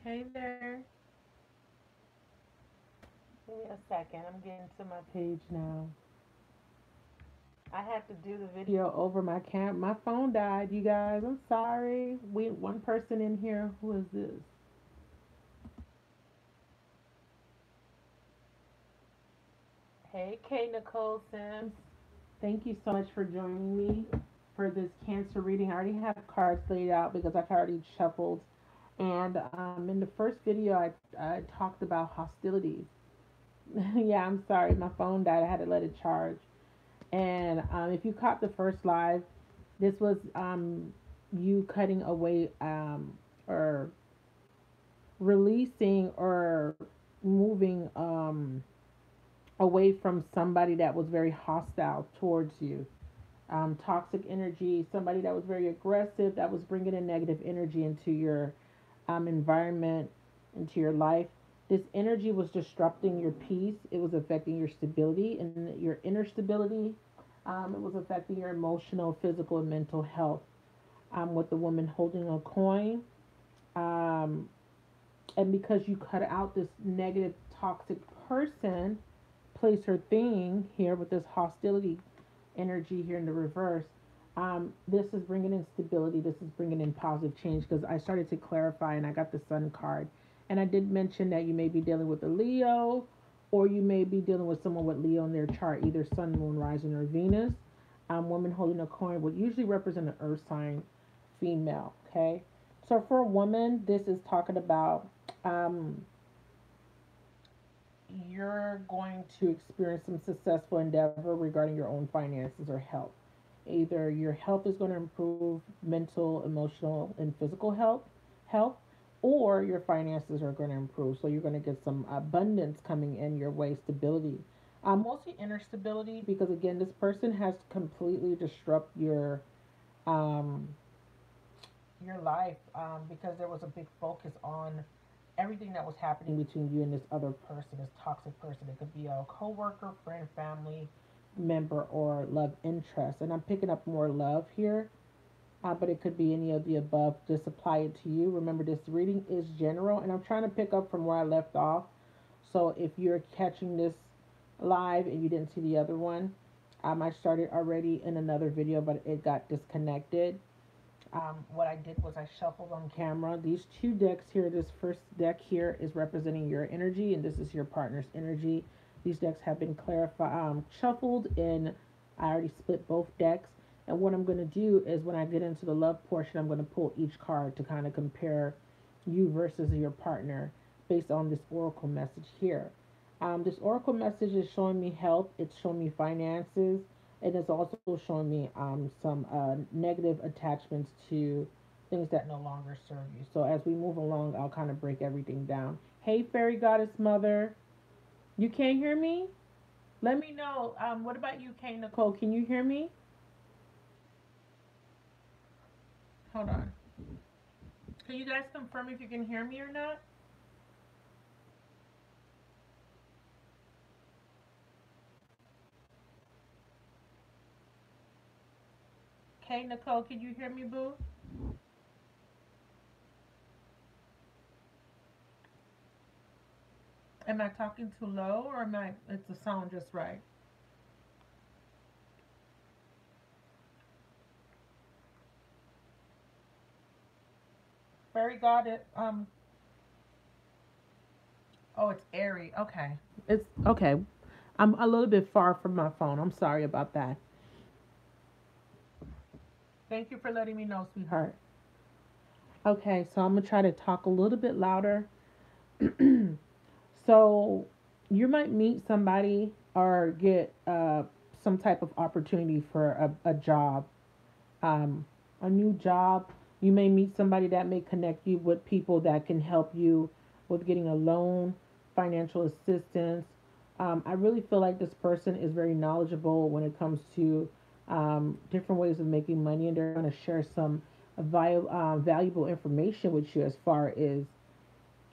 Hey there. Give me a second. I'm getting to my page now. I had to do the video over my phone died, you guys. I'm sorry. We one person in here. Who is this? Hey, K Nicole Sims. Thank you so much for joining me for this cancer reading. I already have cards laid out because I've already shuffled. And in the first video, I talked about hostilities. Yeah, I'm sorry. My phone died. I had to let it charge. And if you caught the first live, this was you cutting away or releasing or moving away from somebody that was very hostile towards you. Toxic energy, somebody that was very aggressive, that was bringing in negative energy into your environment, into your life. This energy was disrupting your peace. It was affecting your stability and your inner stability. It was affecting your emotional, physical, and mental health. With the woman holding a coin, um, and because you cut out this negative, toxic person, place her thing here with this hostility energy here in the reverse. This is bringing in stability. This is bringing in positive change because I started to clarify and I got the sun card. And I did mention that you may be dealing with a Leo or you may be dealing with someone with Leo in their chart, either sun, moon, rising, or Venus. Woman holding a coin would usually represent an earth sign female. Okay. So for a woman, this is talking about um, you're going to experience some successful endeavor regarding your own finances or health. Either your health is going to improve, mental, emotional, and physical health, or your finances are going to improve. So you're going to get some abundance coming in your way, stability. Mostly inner stability because again, this person has completely disrupt um, your life because there was a big focus on everything that was happening between you and this other person, this toxic person. It could be a coworker, friend, family member, or love interest. And I'm picking up more love here, but it could be any of the above. Just apply it to you. Remember, this reading is general, and I'm trying to pick up from where I left off. So if you're catching this live and you didn't see the other one, I started already in another video, but it got disconnected. What I did was I shuffled on camera. These two decks here, this first deck here is representing your energy, and this is your partner's energy. These decks have been shuffled, and I already split both decks. And what I'm going to do is when I get into the love portion, I'm going to pull each card to kind of compare you versus your partner based on this oracle message here. This oracle message is showing me health, it's showing me finances, and it's also showing me some negative attachments to things that no longer serve you. So as we move along, I'll kind of break everything down. Hey, fairy goddess mother, you can't hear me? Let me know. What about you, Kay Nicole? Can you hear me? Hold on. Can you guys confirm if you can hear me or not? Kay Nicole, can you hear me, boo? Am I talking too low or am I? Is the sound just right? Fairy goddess. Oh, it's airy. Okay. It's okay. I'm a little bit far from my phone. I'm sorry about that. Thank you for letting me know, sweetheart. Okay, so I'm gonna try to talk a little bit louder. So you might meet somebody or get some type of opportunity for a job, um, a new job. You may meet somebody that may connect you with people that can help you with getting a loan, financial assistance. I really feel like this person is very knowledgeable when it comes to different ways of making money, and they're going to share some valuable information with you as far as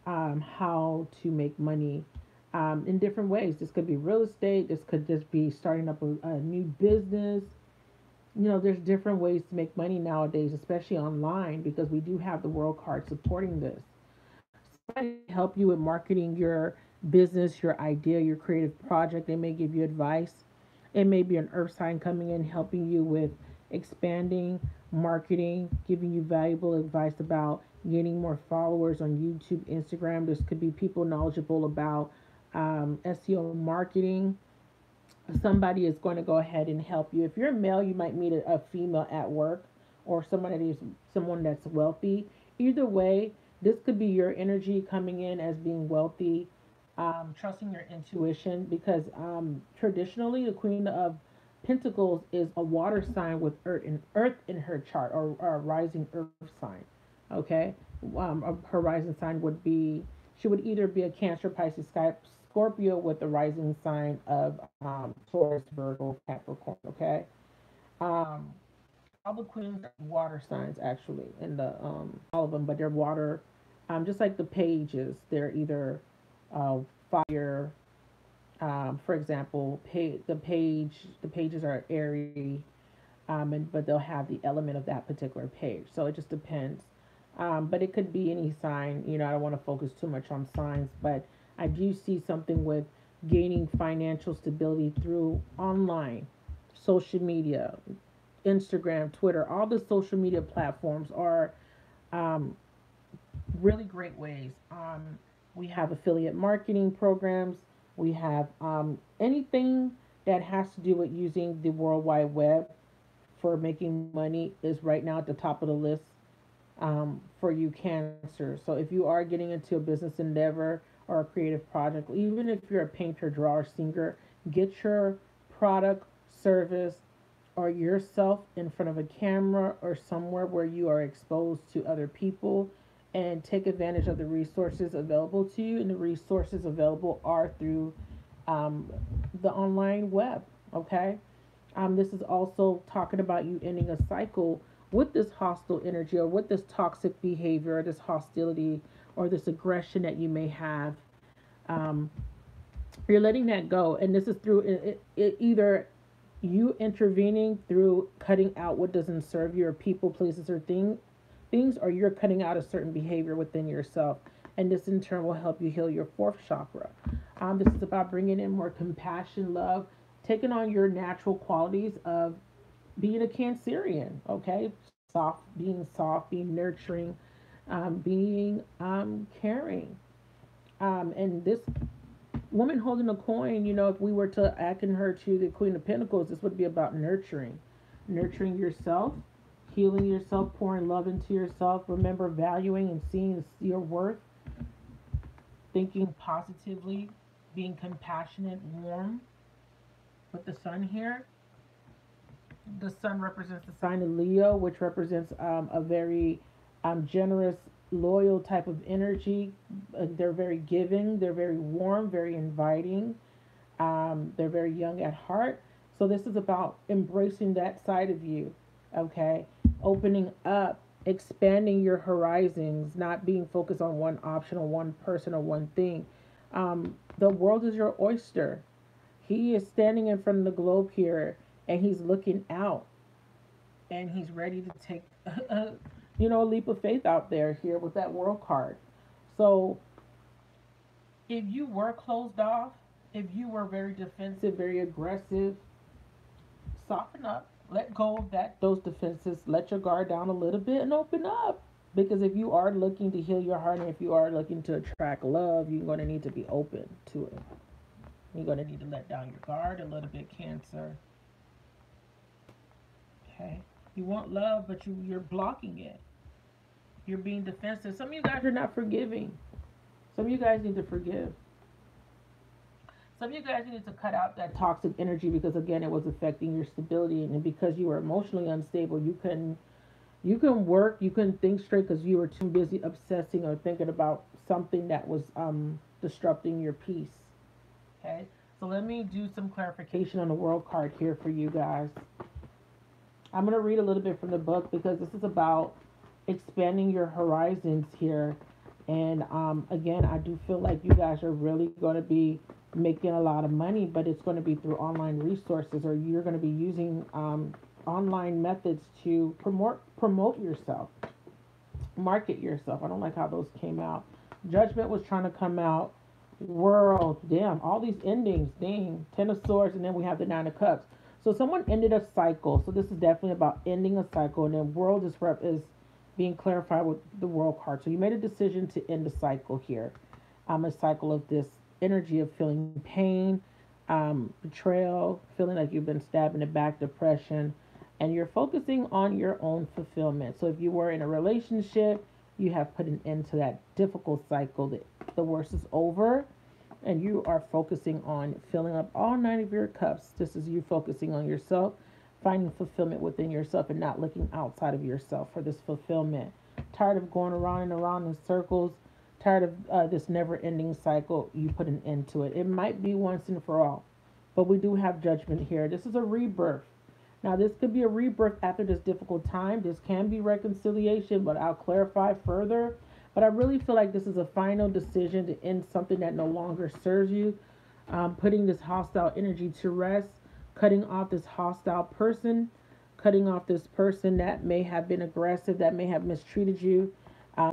how to make money in different ways. This could be real estate, this could just be starting up a new business. You know, there's different ways to make money nowadays, especially online, because we do have the world card supporting this. somebody to help you with marketing your business, your idea, your creative project. They may give you advice. It may be an earth sign coming in helping you with expanding, marketing, giving you valuable advice about gaining more followers on YouTube, Instagram. This could be people knowledgeable about SEO marketing. Somebody is going to go ahead and help you. If you're a male, you might meet a female at work or someone that's wealthy. Either way, this could be your energy coming in as being wealthy, trusting your intuition because traditionally the Queen of Pentacles is a water sign with earth in her chart or a rising earth sign. Okay, her rising sign would be she would either be a Cancer, Pisces, Scorpio with the rising sign of Taurus, Virgo, Capricorn. Okay, um, all the queens are water signs actually, in the all of them, but they're water. Just like the pages, they're either uh, fire. For example, the pages are airy, but they'll have the element of that particular page. So it just depends. But it could be any sign. I don't want to focus too much on signs, but I do see something with gaining financial stability through online, social media, Instagram, Twitter. All the social media platforms are um, really great ways. We have affiliate marketing programs. We have anything that has to do with using the World Wide Web for making money is right now at the top of the list for you, Cancer. So if you are getting into a business endeavor or a creative project, even if you're a painter, drawer, singer, get your product, service, or yourself in front of a camera or somewhere where you are exposed to other people and take advantage of the resources available to you. And the resources available are through um, the online web. Okay. This is also talking about you ending a cycle with this hostile energy or with this toxic behavior or this hostility or this aggression that you may have. Um, you're letting that go. And this is through either you intervening through cutting out what doesn't serve you or people, places, or things, or you're cutting out a certain behavior within yourself. And this in turn will help you heal your fourth chakra. This is about bringing in more compassion, love, taking on your natural qualities of being a Cancerian, okay? Soft, being nurturing, being caring. And this woman holding a coin, if we were to akin her to the Queen of Pentacles, this would be about nurturing yourself, healing yourself, pouring love into yourself. Remember, valuing and seeing your worth, thinking positively, being compassionate, warm. With the sun here, the sun represents the sign of Leo, which represents a very generous, loyal type of energy. They're very giving, they're very warm, very inviting. They're very young at heart. So this is about embracing that side of you, okay? Opening up, expanding your horizons, not being focused on one option or one person or one thing. The world is your oyster. He is standing in front of the globe here and he's looking out and he's ready to take a leap of faith out there here with that world card. So if you were closed off, if you were very defensive, very aggressive, soften up, let go of those defenses, let your guard down a little bit and open up. Because if you are looking to heal your heart and if you are looking to attract love, you're going to need to be open to it. You're going to need to let down your guard a little bit, Cancer. Okay? You want love, but you're blocking it. You're being defensive. Some of you guys are not forgiving. Some of you guys need to forgive. Some of you guys need to cut out that toxic energy because again it was affecting your stability and because you were emotionally unstable, you can work, you couldn't think straight because you were too busy obsessing or thinking about something that was disrupting your peace. Okay? So let me do some clarification on the world card here for you guys. I'm going to read a little bit from the book because this is about expanding your horizons here. And again, I do feel like you guys are really going to be making a lot of money, but it's going to be through online resources or you're going to be using online methods to promote yourself, market yourself. I don't like how those came out. Judgment was trying to come out. World, damn, all these endings, dang. Ten of Swords, and then we have the Nine of Cups. So someone ended a cycle. So this is definitely about ending a cycle, and then World is being clarified with the World card. So you made a decision to end a cycle here. A cycle of this energy of feeling pain, betrayal, feeling like you've been stabbed in the back, depression, and you're focusing on your own fulfillment. So if you were in a relationship, you have put an end to that difficult cycle. The worst is over, and you are focusing on filling up all nine of your cups. This is you focusing on yourself, finding fulfillment within yourself, and not looking outside of yourself for this fulfillment. Tired of going around and around in circles, tired of this never ending cycle, you put an end to it. It might be once and for all, but we do have judgment here. This is a rebirth. Now, this could be a rebirth after this difficult time. This can be reconciliation, but I'll clarify further. But I really feel like this is a final decision to end something that no longer serves you, putting this hostile energy to rest, cutting off this hostile person, cutting off this person that may have been aggressive, that may have mistreated you.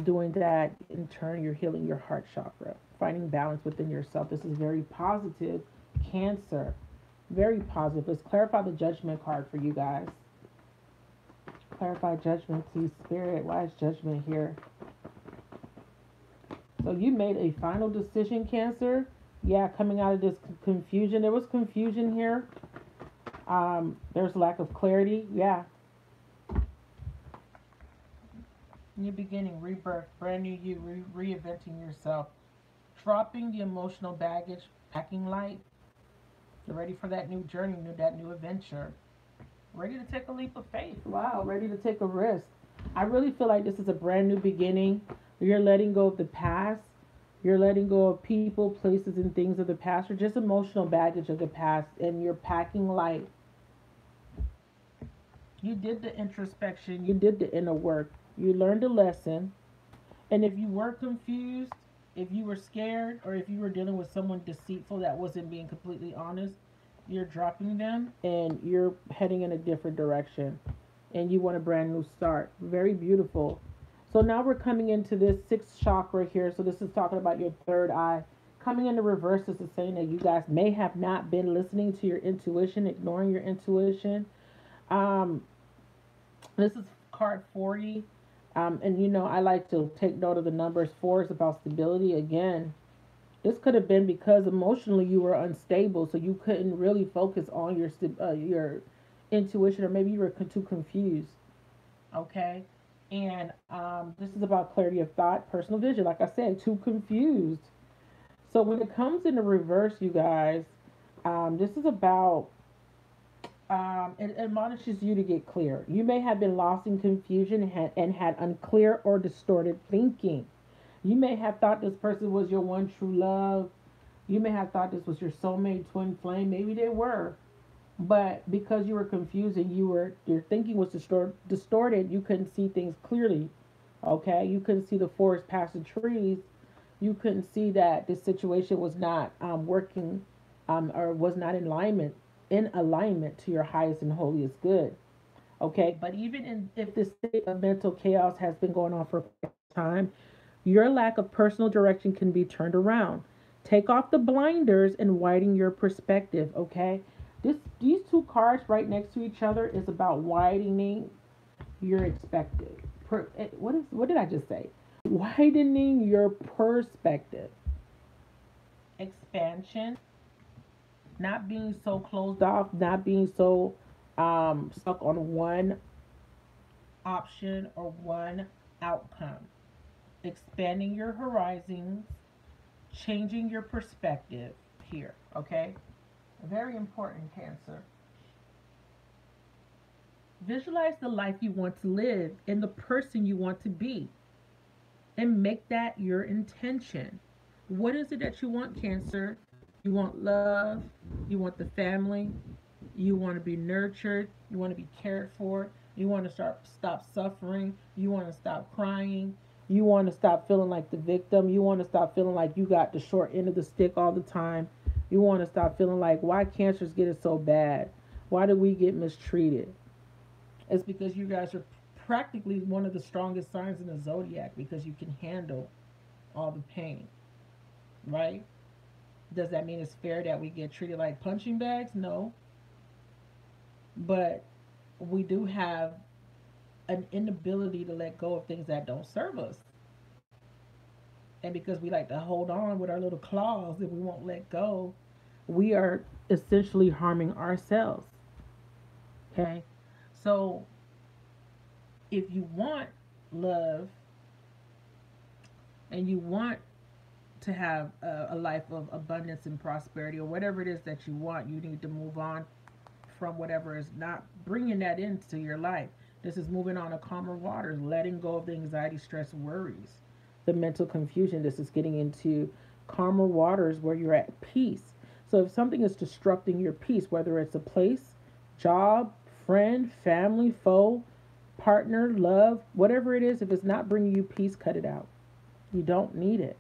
Doing that, in turn, you're healing your heart chakra, finding balance within yourself. This is very positive, Cancer. Very positive. Let's clarify the judgment card for you guys. Clarify judgment, please, Spirit. Why is judgment here? So you made a final decision, Cancer. Yeah, coming out of this confusion. There was confusion here. There's lack of clarity. Yeah. New beginning, rebirth, brand new you, reinventing yourself. Dropping the emotional baggage, packing light. You're ready for that new journey, that new adventure. Ready to take a leap of faith. Wow, ready to take a risk. I really feel like this is a brand new beginning. You're letting go of the past. You're letting go of people, places, and things of the past, or just emotional baggage of the past, and you're packing light. You did the introspection, you did the inner work, you learned a lesson, and if you were confused, if you were scared, or if you were dealing with someone deceitful that wasn't being completely honest, you're dropping them and you're heading in a different direction, and you want a brand new start. Very beautiful. So now we're coming into this sixth chakra here. So this is talking about your third eye. Coming in the reverse, this is saying that you guys may have not been listening to your intuition, ignoring your intuition. Um, this is card 40. And you know, I like to take note of the numbers. Four is about stability. Again, this could have been because emotionally you were unstable, so you couldn't really focus on your intuition, or maybe you were too confused. Okay, and this is about clarity of thought, personal vision. Like I said, too confused. So when it comes in the reverse, you guys, this is about it admonishes you to get clear. You may have been lost in confusion and had unclear or distorted thinking. You may have thought this person was your one true love. You may have thought this was your soulmate, twin flame. Maybe they were. But because you were confused and your thinking was distorted, you couldn't see things clearly. Okay? You couldn't see the forest past the trees. You couldn't see that this situation was not working, or was not in alignment to your highest and holiest good. Okay, but if this state of mental chaos has been going on for a time, your lack of personal direction can be turned around. Take off the blinders and widen your perspective. Okay, these two cards right next to each other is about widening your perspective. What did I just say? Widening your perspective. Expansion, not being so closed off, not being so stuck on one option or one outcome. Expanding your horizons, changing your perspective here, okay? Very important, Cancer. Visualize the life you want to live and the person you want to be, and make that your intention. What is it that you want, Cancer? You want love, you want the family, you want to be nurtured, you want to be cared for, you want to stop suffering, you want to stop crying, you want to stop feeling like the victim, you want to stop feeling like you got the short end of the stick all the time. You want to stop feeling like, why cancers get it so bad? Why do we get mistreated? It's because you guys are practically one of the strongest signs in the zodiac, because you can handle all the pain, right? Does that mean it's fair that we get treated like punching bags? No. But we do have an inability to let go of things that don't serve us. And because we like to hold on with our little claws and we won't let go, we are essentially harming ourselves. Okay? So if you want love and you want to have a life of abundance and prosperity or whatever it is that you want, you need to move on from whatever is not bringing that into your life. This is moving on to calmer waters, letting go of the anxiety, stress, worries, the mental confusion. This is getting into calmer waters where you're at peace. So if something is disrupting your peace, whether it's a place, job, friend, family, foe, partner, love, whatever it is, if it's not bringing you peace, cut it out. You don't need it.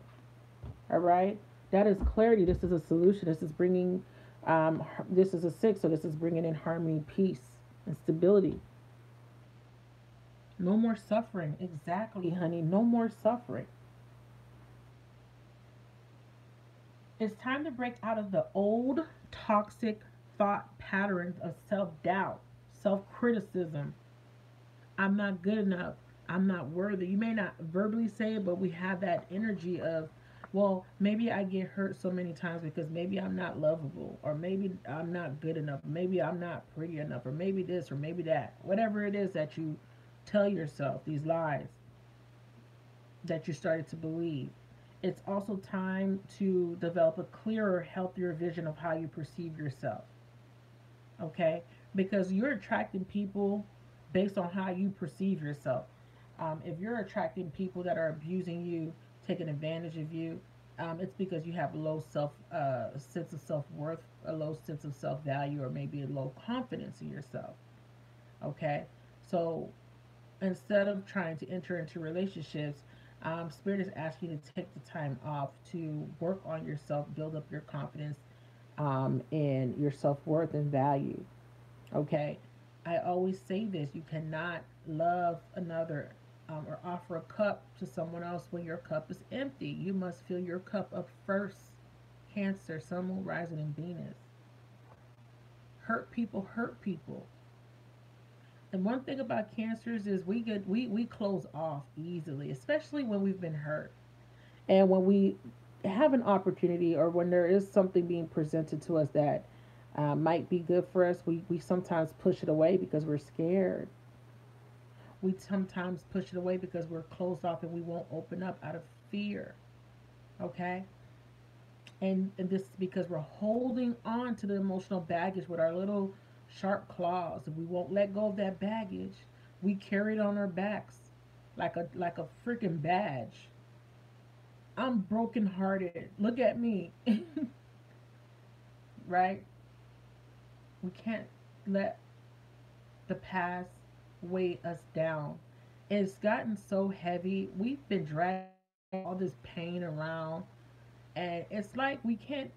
All right. That is clarity. This is a solution. This is bringing, this is a six, so this is bringing in harmony, peace, and stability. No more suffering. Exactly, honey. No more suffering. It's time to break out of the old toxic thought patterns of self doubt, self criticism. I'm not good enough. I'm not worthy. You may not verbally say it, but we have that energy of, well, maybe I get hurt so many times because maybe I'm not lovable, or maybe I'm not good enough, maybe I'm not pretty enough, or maybe this, or maybe that. Whatever it is that you tell yourself, these lies that you started to believe. It's also time to develop a clearer, healthier vision of how you perceive yourself. Okay? Because you're attracting people based on how you perceive yourself. If you're attracting people that are abusing you, taking advantage of you, it's because you have a low sense of self worth, a low sense of self value, or maybe a low confidence in yourself. Okay, so instead of trying to enter into relationships, Spirit is asking you to take the time off to work on yourself, build up your confidence, and your self worth and value. Okay, I always say this: you cannot love another or offer a cup to someone else when your cup is empty. You must fill your cup up first. Cancer, Sun, Moon, Rising, and Venus. Hurt people hurt people. And one thing about cancers is we close off easily, especially when we've been hurt. And when we have an opportunity or when there is something being presented to us that might be good for us, we sometimes push it away because we're scared. We sometimes push it away because we're closed off and we won't open up out of fear. Okay? And this is because we're holding on to the emotional baggage with our little sharp claws. If we won't let go of that baggage, we carry it on our backs like a freaking badge. I'm brokenhearted. Look at me. Right? We can't let the past weigh us down. It's gotten so heavy. We've been dragging all this pain around, and it's like we can't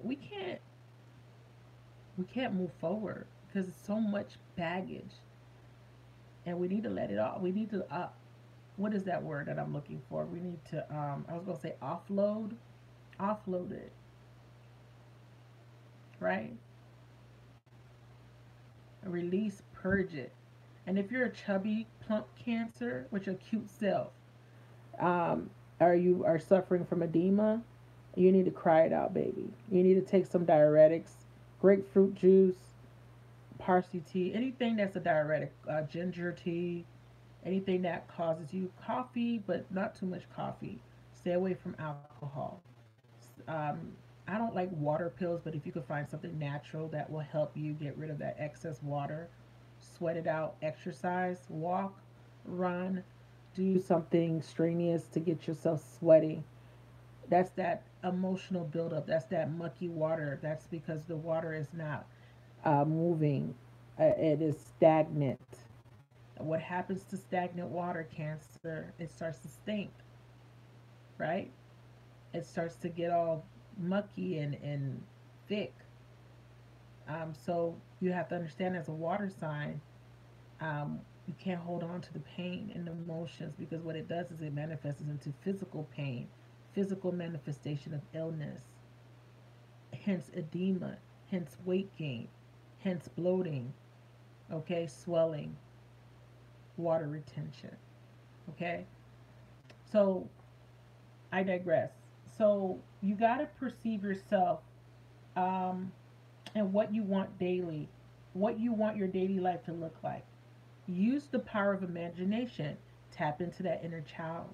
move forward because it's so much baggage, and we need to let it off. We need to what is that word that I'm looking for? We need to I was gonna say offload it, right? Release, purge it. And if you're a chubby, plump Cancer with your cute self, you are suffering from edema, you need to cry it out, baby. You need to take some diuretics, grapefruit juice, parsley tea, anything that's a diuretic, ginger tea, anything that causes you coffee, but not too much coffee. Stay away from alcohol. Um, I don't like water pills, but if you could find something natural that will help you get rid of that excess water, sweat it out, exercise, walk, run, do something strenuous to get yourself sweaty. That's that emotional buildup. That's that mucky water. That's because the water is not moving, it is stagnant. What happens to stagnant water, Cancer? It starts to stink, right? It starts to get all mucky and thick. So you have to understand as a water sign, you can't hold on to the pain and emotions because what it does is it manifests into physical pain, physical manifestation of illness, hence edema, hence weight gain, hence bloating, okay, swelling, water retention, okay? So I digress. So you got to perceive yourself um, and what you want daily, what you want your daily life to look like. Use the power of imagination. Tap into that inner child.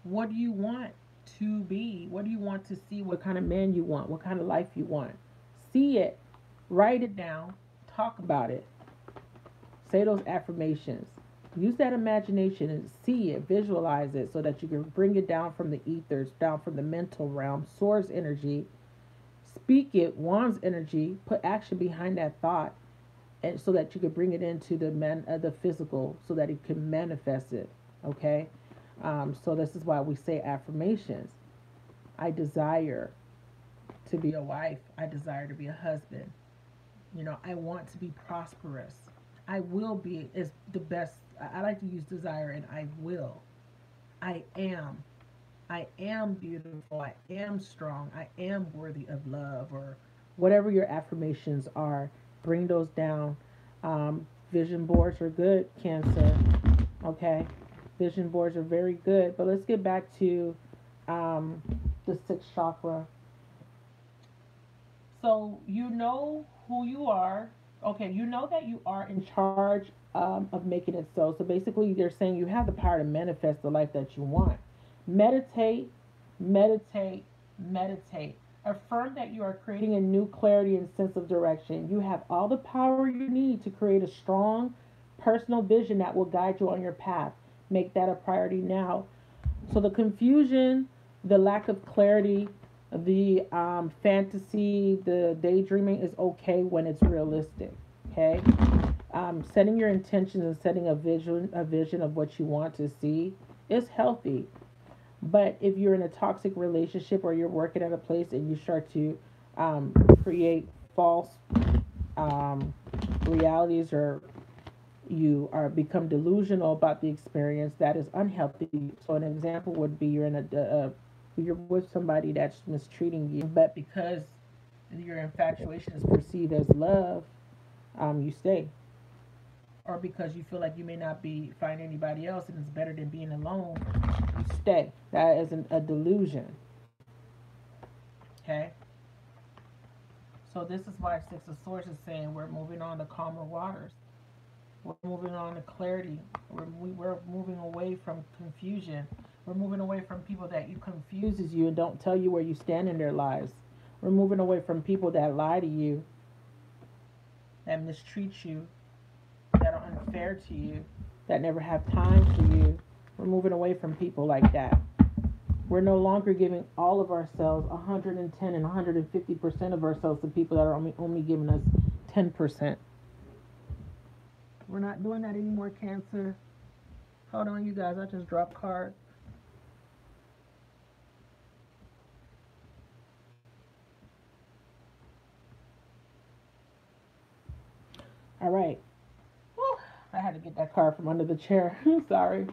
What do you want to be? What do you want to see? What kind of man you want? What kind of life you want? See it. Write it down. Talk about it. Say those affirmations. Use that imagination and see it, visualize it so that you can bring it down from the ethers, down from the mental realm, source energy. Speak it, wands energy, put action behind that thought, and so that you can bring it into the physical so that it can manifest it. Okay? So this is why we say affirmations. I desire to be a wife. I desire to be a husband. I want to be prosperous. I will be is the best. I like to use desire and I will. I am. I am beautiful. I am strong. I am worthy of love, or whatever your affirmations are. Bring those down. Vision boards are good, Cancer. Okay? Vision boards are very good. But let's get back to um, the sixth chakra. So you know who you are. Okay, you know that you are in charge of making it so. So basically, they're saying you have the power to manifest the life that you want. Meditate, meditate, meditate. Affirm that you are creating a new clarity and sense of direction. You have all the power you need to create a strong personal vision that will guide you on your path. Make that a priority now. So the confusion, the lack of clarity, the fantasy, the daydreaming is okay when it's realistic. Okay, setting your intentions and setting a vision of what you want to see is healthy. But if you're in a toxic relationship or you're working at a place and you start to create false um, realities, or you are become delusional about the experience, that is unhealthy. So an example would be you're with somebody that's mistreating you, but because your infatuation is perceived as love, you stay, or because you feel like you may not be find anybody else and it's better than being alone, you stay. That is a delusion. Okay. So this is why Six of Swords is saying we're moving on to calmer waters. We're moving on to clarity. We're moving away from confusion. We're moving away from people that you confuses you and don't tell you where you stand in their lives. We're moving away from people that lie to you, that mistreat you, that are unfair to you, that never have time for you. We're moving away from people like that. We're no longer giving all of ourselves 110 and 150% of ourselves to people that are only giving us 10%. We're not doing that anymore, Cancer. Hold on, you guys. I just dropped cards. All right. Whew, I had to get that card from under the chair. Sorry.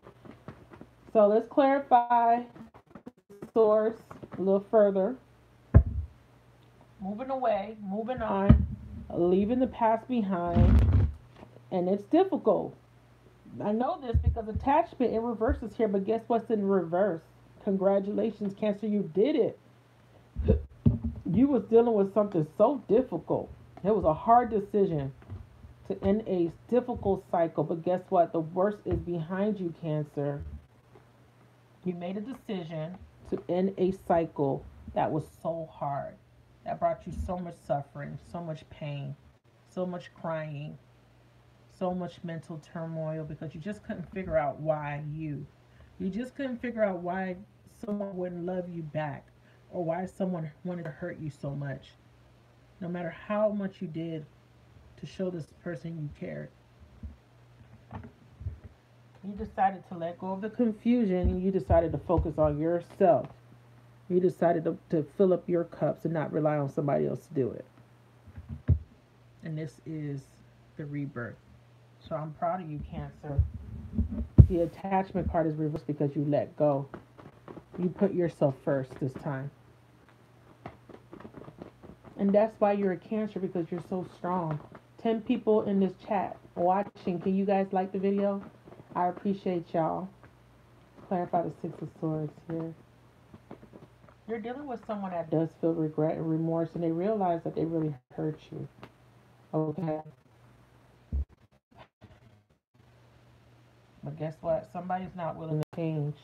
So let's clarify the source a little further. Moving away, moving on, leaving the past behind. And it's difficult. I know this because attachment in reverse is here, but guess what's in reverse? Congratulations, Cancer, you did it. You was dealing with something so difficult. It was a hard decision to end a difficult cycle, but guess what? The worst is behind you, Cancer. You made a decision to end a cycle that was so hard, that brought you so much suffering, so much pain, so much crying, so much mental turmoil because you just couldn't figure out why you. You just couldn't figure out why someone wouldn't love you back, or why someone wanted to hurt you so much. No matter how much you did to show this person you cared. You decided to let go of the confusion and you decided to focus on yourself. You decided to fill up your cups and not rely on somebody else to do it. And this is the rebirth. So I'm proud of you, Cancer. The attachment card is reversed because you let go. You put yourself first this time. And that's why you're a Cancer, because you're so strong. 10 people in this chat watching. Can you guys like the video? I appreciate y'all. Clarify the Six of Swords here. You're dealing with someone that does feel regret and remorse, and they realize that they really hurt you. Okay? But guess what? Somebody's not willing to change.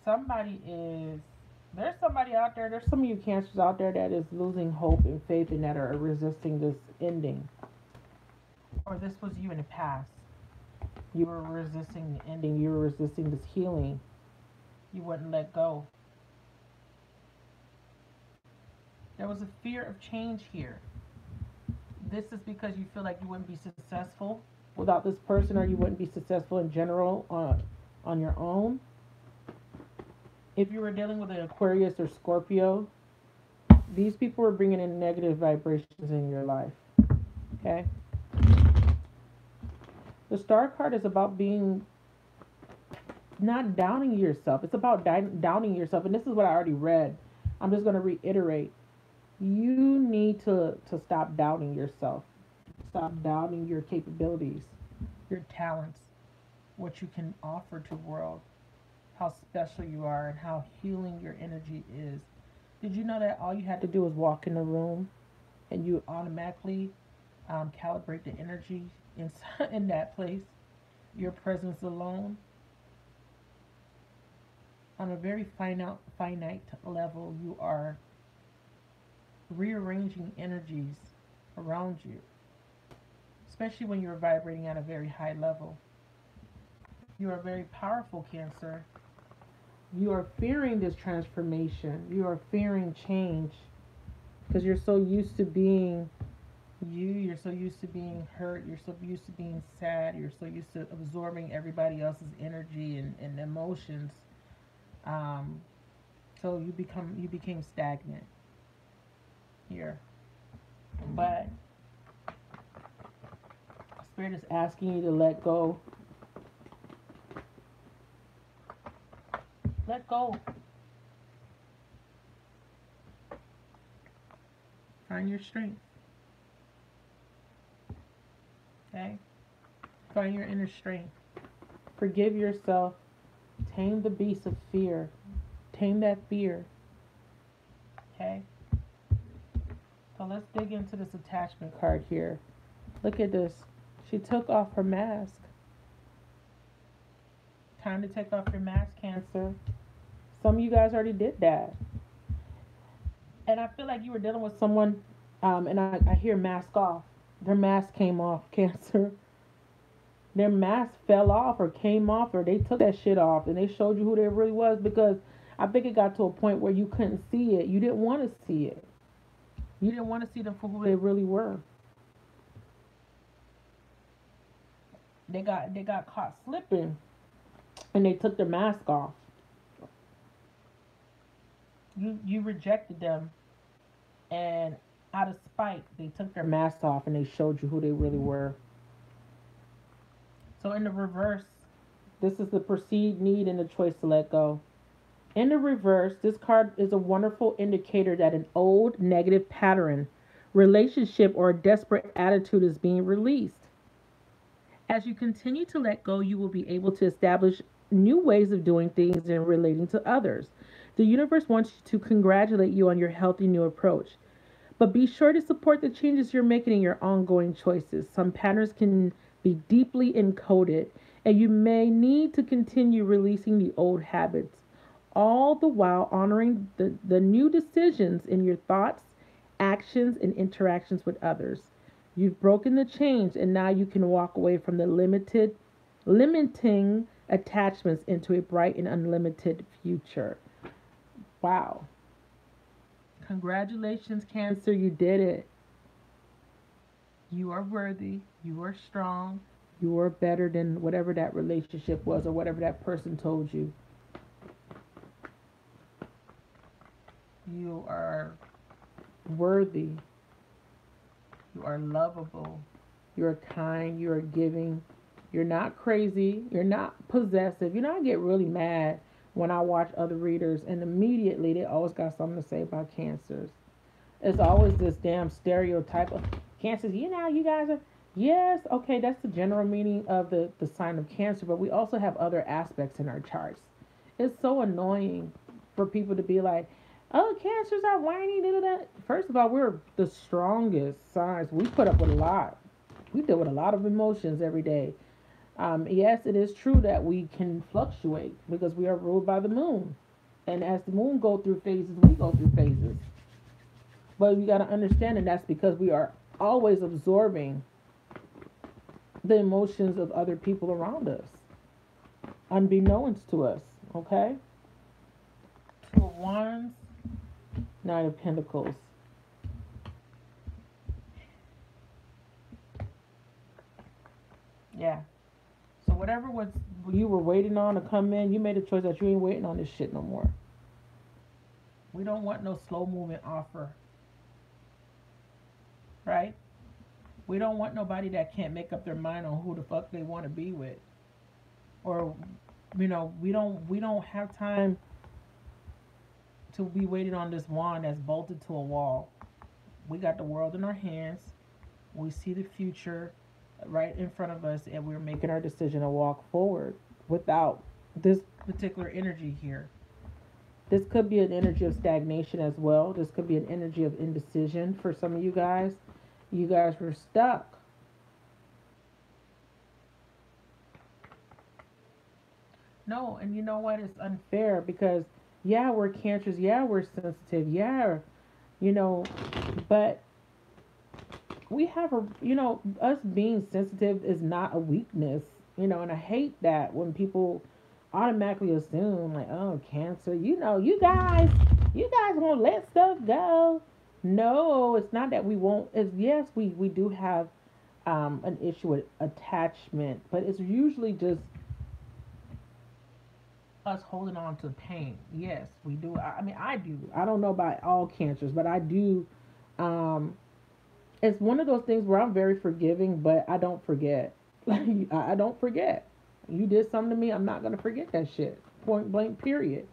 Somebody is. There's somebody out there, there's some of you Cancers out there that is losing hope and faith and that are resisting this ending. Or this was you in the past. You were resisting the ending. You were resisting this healing. You wouldn't let go. There was a fear of change here. This is because you feel like you wouldn't be successful without this person, or you wouldn't be successful in general on your own. If you were dealing with an Aquarius or Scorpio, these people are bringing in negative vibrations in your life. Okay? The Star card is about being not downing yourself. It's about downing yourself. And this is what I already read. I'm just going to reiterate. You need to stop doubting yourself. Stop doubting your capabilities, your talents, what you can offer to the world, how special you are, and how healing your energy is. Did you know that all you had to do was walk in the room and you automatically calibrate the energy in that place? Your presence alone. On a very finite level, you are rearranging energies around you, especially when you're vibrating at a very high level. You are very powerful, Cancer. You are fearing this transformation. You are fearing change because you're so used to being you. You're so used to being hurt. You're so used to being sad. You're so used to absorbing everybody else's energy and emotions. So you became stagnant here. But Spirit is asking you to let go. Let go. Find your strength. Okay? Find your inner strength. Forgive yourself. Tame the beast of fear. Tame that fear. Okay? So let's dig into this attachment card here. Look at this. She took off her mask. Time to take off your mask, Cancer. Some of you guys already did that. And I feel like you were dealing with someone, and I hear mask off. Their mask came off, Cancer. Their mask fell off or came off, or they took that shit off and they showed you who they really was, because I think it got to a point where you couldn't see it. You didn't want to see it. You didn't want to see them for who they really were. They got caught slipping and they took their mask off. You rejected them, and out of spite they took their mask off and they showed you who they really were. So in the reverse, this is the perceived need and the choice to let go. In the reverse, this card is a wonderful indicator that an old negative pattern, relationship, or a desperate attitude is being released. As you continue to let go, you will be able to establish new ways of doing things and relating to others. The universe wants to congratulate you on your healthy new approach. But be sure to support the changes you're making in your ongoing choices. Some patterns can be deeply encoded, and you may need to continue releasing the old habits, all the while honoring the new decisions in your thoughts, actions, and interactions with others. You've broken the chains, and now you can walk away from the limiting attachments into a bright and unlimited future. Wow. Congratulations, Cancer. You did it. You are worthy. You are strong. You are better than whatever that relationship was or whatever that person told you. You are worthy. You are lovable. You're kind. You're giving. You're not crazy. You're not possessive. You're not get really mad when I watch other readers, and immediately they always got something to say about cancers. It's always this damn stereotype of cancers. You know, you guys are, yes, okay, that's the general meaning of the sign of cancer, but we also have other aspects in our charts. It's so annoying for people to be like, oh, cancers are whiny. Da, da, da. First of all, we're the strongest signs. We put up with a lot. We deal with a lot of emotions every day. Yes, it is true that we can fluctuate because we are ruled by the moon. And as the moon go through phases, we go through phases. But we got to understand, and that's because we are always absorbing the emotions of other people around us, unbeknownst to us. Okay? Two of Wands, Knight of Pentacles. Yeah. So whatever was you were waiting on to come in, you made a choice that you ain't waiting on this shit no more. We don't want no slow moving offer, right? We don't want nobody that can't make up their mind on who the fuck they want to be with, or we don't have time to be waiting on this wand that's bolted to a wall. We got the world in our hands. We see the future right in front of us, and we're making our decision to walk forward without this particular energy here. This could be an energy of stagnation as well. This could be an energy of indecision for some of you guys. You guys were stuck. No, and you know what? It's unfair because, yeah, we're cancers. Yeah, we're sensitive. Yeah, you know, but we have us being sensitive is not a weakness, and I hate that when people automatically assume, like, oh, cancer, you guys won't let stuff go. No, it's not that we won't. It's, yes, we do have an issue with attachment, but it's usually just us holding on to pain. Yes, we do. I mean, I do. I don't know about all cancers, but I do. um it's one of those things where I'm very forgiving, but I don't forget. I don't forget. You did something to me, I'm not gonna forget that shit. Point blank, period.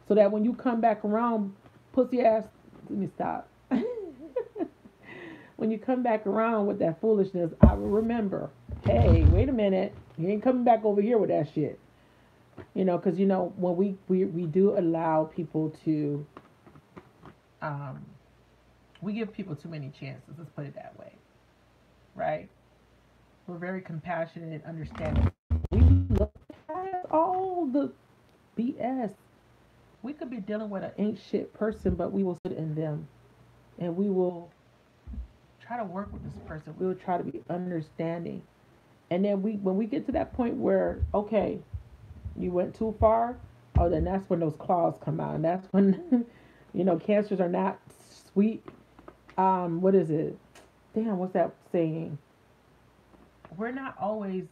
So that when you come back around, pussy ass, let me stop. When you come back around with that foolishness, I will remember. Hey, wait a minute, you ain't coming back over here with that shit. Because when we do allow people to, um, we give people too many chances. Let's put it that way, right? We're very compassionate and understanding. We look past all the BS. We could be dealing with an ain't shit person, but we will sit in them, and we will try to work with this person. We will try to be understanding, and then when we get to that point where, okay, you went too far, oh, then that's when those claws come out, and that's when cancers are not sweet. What is it? Damn, what's that saying? We're not always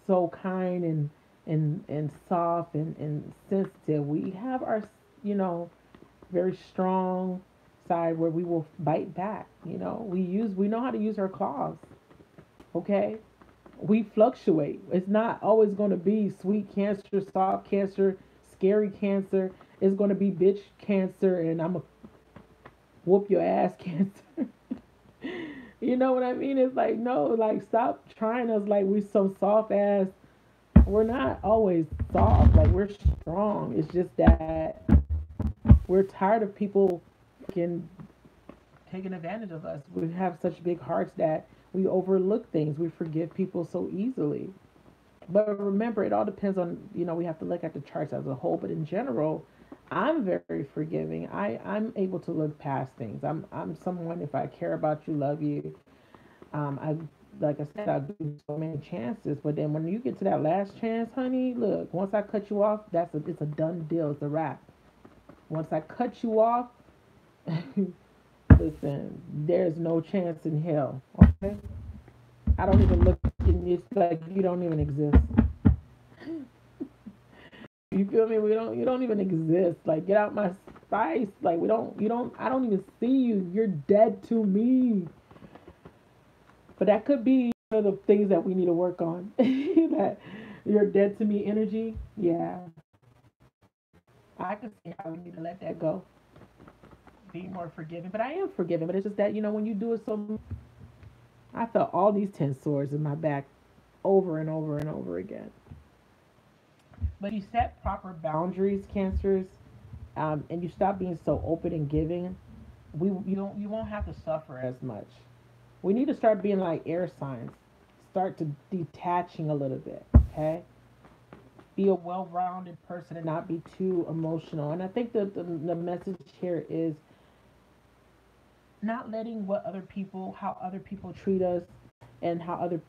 so kind and soft and sensitive. We have our, you know, very strong side where we will bite back. We know how to use our claws. Okay, we fluctuate. It's not always going to be sweet cancer, soft cancer, scary cancer. It's going to be bitch cancer, and I'm a whoop your ass cancer. You know what I mean? It's like, no, like, stop trying us like we so soft ass. We're not always soft. Like, we're strong. It's just that we're tired of people fucking taking advantage of us. We have such big hearts that we overlook things. We forgive people so easily. But remember, it all depends on, we have to look at the charts as a whole. But in general, I'm very forgiving. I'm able to look past things. I'm someone, if I care about you, love you, I like I said, I do so many chances. But then when you get to that last chance, honey, look, once I cut you off, it's a done deal. It's a wrap. Once I cut you off, listen, there's no chance in hell. Okay? I don't even look in you like you don't even exist. You feel me? You don't even exist. Like, get out my spice. Like, I don't even see you. You're dead to me. But that could be one of the things that we need to work on. That you're dead to me energy. Yeah. I can see how we need to let that go, be more forgiving. But I am forgiving. But it's just that when you do it so, I felt all these 10 sores in my back over and over and over again. But you set proper boundaries, cancers, and you stop being so open and giving. You won't have to suffer as much. We need to start being like air signs. Start to detaching a little bit. Okay, be a well-rounded person and not be too emotional. And I think the message here is not letting how other people treat us, and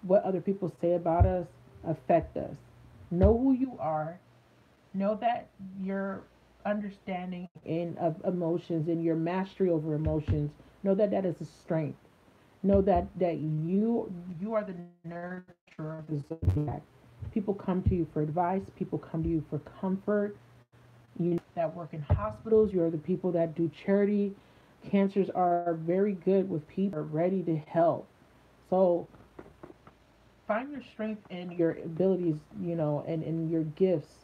what other people say about us affect us. Know who you are. Know that your understanding of emotions and your mastery over emotions. Know that that is a strength. Know that you are the nurturer of the zodiac. People come to you for advice. People come to you for comfort. You that work in hospitals. You are the people that do charity. Cancers are very good with people ready to help. So find your strength and your abilities, and your gifts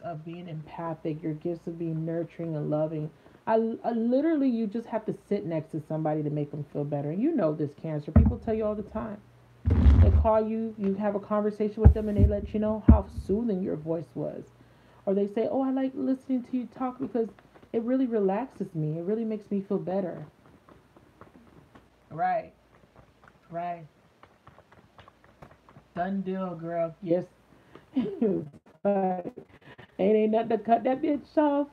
of being empathic, your gifts of being nurturing and loving. I literally, you just have to sit next to somebody to make them feel better. And you know this, Cancer. People tell you all the time. They call you, you have a conversation with them, and they let you know how soothing your voice was. Or they say, "Oh, I like listening to you talk because it really relaxes me. It really makes me feel better." Right, right. Done deal, girl. Yes. Right. Ain't nothing to cut that bitch off.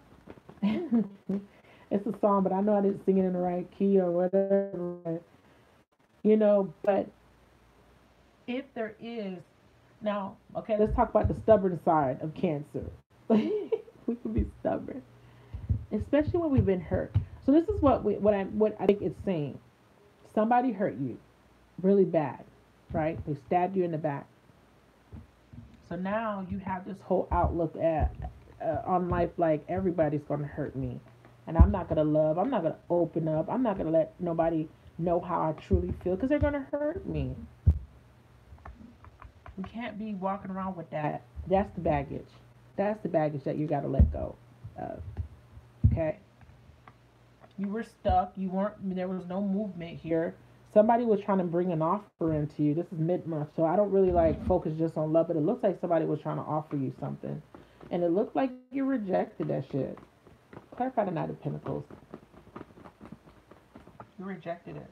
It's a song, but I know I didn't sing it in the right key or whatever. But if there is now, okay, let's talk about the stubborn side of Cancer. We can be stubborn, especially when we've been hurt. So this is what I think it's saying. Somebody hurt you really bad, right? They stabbed you in the back. So now you have this whole outlook at on life like everybody's gonna hurt me, and I'm not gonna love. I'm not gonna open up. I'm not gonna let nobody know how I truly feel because they're gonna hurt me. We can't be walking around with that. That's the baggage. That's the baggage that you gotta let go of. Okay. You were stuck. You weren't. There was no movement here. Somebody was trying to bring an offer into you. This is mid-month, so I don't really like focus just on love, but it looks like somebody was trying to offer you something, and it looked like you rejected that shit. Clarify the Knight of Pentacles. You rejected it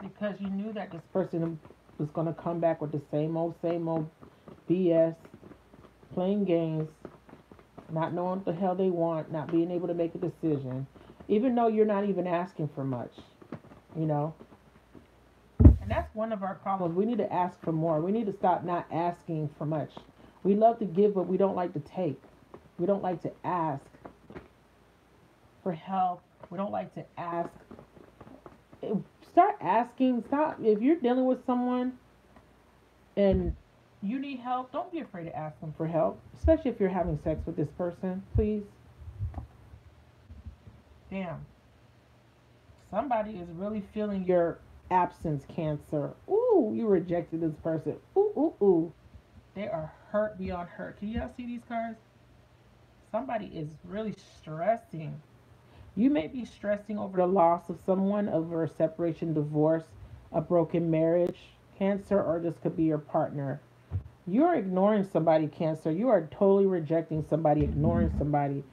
because you knew that this person was gonna come back with the same old BS, playing games, not knowing what the hell they want, not being able to make a decision, even though you're not even asking for much, you know? And that's one of our problems. We need to ask for more. We need to stop not asking for much. We love to give, but we don't like to take. We don't like to ask for help. We don't like to ask. Start asking. Stop. If you're dealing with someone and you need help, don't be afraid to ask them for help, especially if you're having sex with this person. Please. Damn. Somebody is really feeling your absence, Cancer. Ooh, you rejected this person. Ooh, ooh, ooh. They are hurt beyond hurt. Can y'all see these cards? Somebody is really stressing. You may be stressing over the loss of someone, over a separation, divorce, a broken marriage, Cancer, or this could be your partner. You're ignoring somebody, Cancer. You are totally rejecting somebody, ignoring somebody.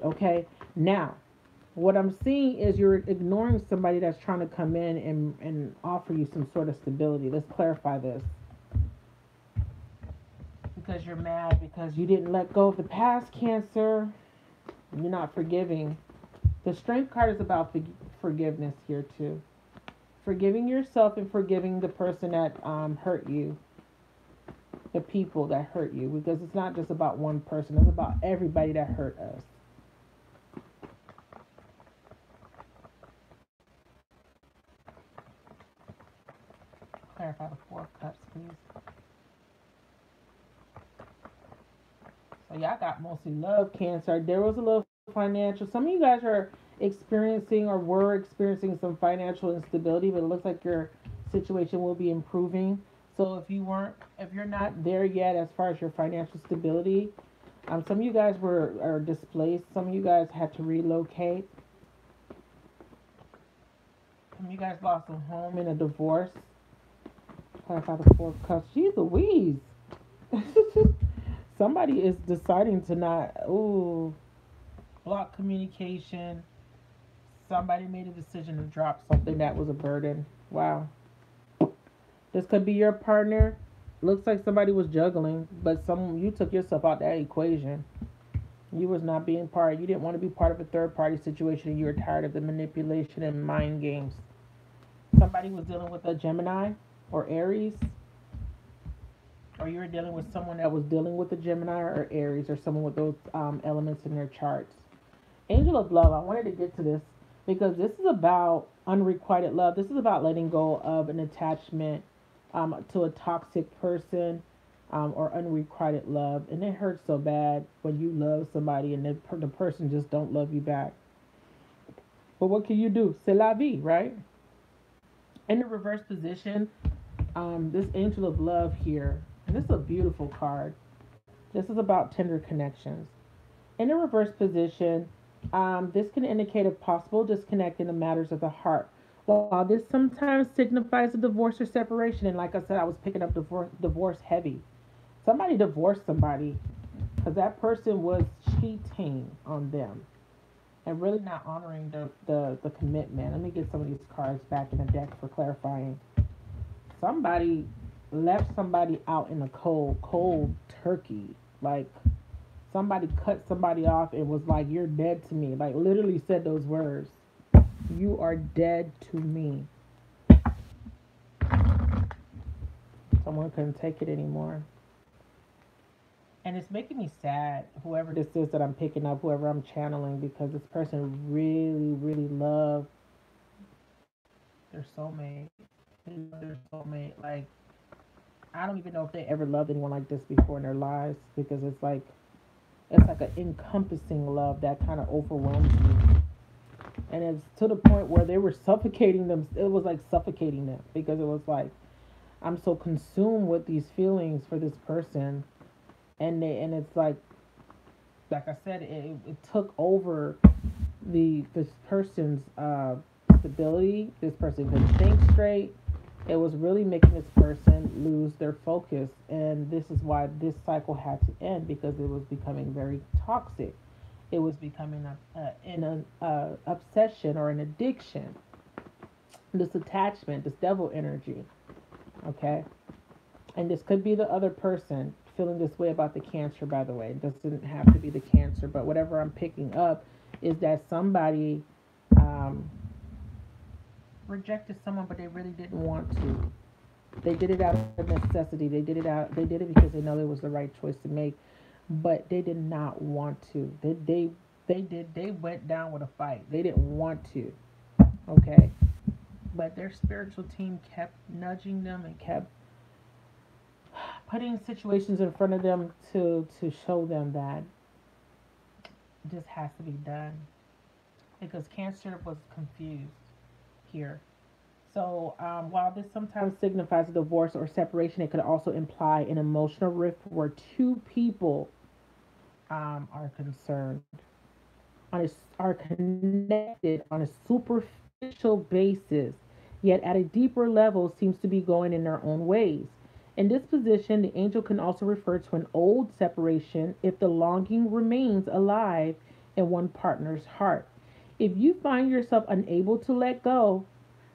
Okay? Now, what I'm seeing is you're ignoring somebody that's trying to come in and offer you some sort of stability. Let's clarify this. Because you're mad because you didn't let go of the past, Cancer. You're not forgiving. The Strength card is about forgiveness here, too. Forgiving yourself and forgiving the person that hurt you, the people that hurt you, because it's not just about one person, it's about everybody that hurt us. Clarify the Four of Cups, please. So y'all got mostly love, Cancer. There was a little financial. Some of you guys are experiencing or were experiencing some financial instability, but it looks like your situation will be improving. So if you're not there yet as far as your financial stability, some of you guys are displaced. Some of you guys had to relocate. Some of you guys lost a home in a divorce. Clarify the four of cups. Jeez Louise. Somebody is deciding to not, block communication. Somebody made a decision to drop something that was a burden. Wow. This could be your partner. Looks like somebody was juggling, but you took yourself out that equation. You was not being part. You didn't want to be part of a third party situation, and you were tired of the manipulation and mind games. Somebody was dealing with a Gemini or Aries, or you were dealing with someone that was dealing with a Gemini or Aries, or someone with those elements in their charts. Angel of Love. I wanted to get to this because this is about unrequited love. This is about letting go of an attachment to a toxic person, or unrequited love, and it hurts so bad when you love somebody and the person just don't love you back. But what can you do? C'est la vie, right? In the reverse position, this Angel of Love here, and this is a beautiful card. This is about tender connections. In the reverse position, this can indicate a possible disconnect in the matters of the heart. While this sometimes signifies a divorce or separation, and like I said, I was picking up divorce heavy. Somebody divorced somebody because that person was cheating on them and really not honoring the commitment. Let me get some of these cards back in the deck for clarifying. Somebody left somebody out in the cold turkey. Like somebody cut somebody off and was like, "You're dead to me." Like literally said those words. You are dead to me. Someone couldn't take it anymore. And it's making me sad, whoever this is that I'm picking up, whoever I'm channeling, because this person really, really loved their soulmate. They love their soulmate. Like, I don't even know if they ever loved anyone like this before in their lives, because it's like an encompassing love that kind of overwhelms you. And it's to the point where they were suffocating them. It was like suffocating them because it was like, I'm so consumed with these feelings for this person, and it's like I said, it took over this person's stability. This person couldn't think straight. It was really making this person lose their focus, and this is why this cycle had to end, because it was becoming very toxic. It was becoming an obsession or an addiction. This attachment, this devil energy. Okay, and this could be the other person feeling this way about the Cancer. By the way, it doesn't have to be the Cancer, but whatever I'm picking up is that somebody rejected someone, but they really didn't want to. They did it out of necessity. They did it because they know it was the right choice to make, but they did not want to. They went down with a fight. They didn't want to. Okay, but their spiritual team kept nudging them and kept putting situations in front of them to show them that this has to be done, because Cancer was confused here. So while this sometimes signifies a divorce or separation, it could also imply an emotional rift where two people are concerned are connected on a superficial basis, yet at a deeper level seems to be going in their own ways. In this position, the angel can also refer to an old separation if the longing remains alive in one partner's heart. If you find yourself unable to let go,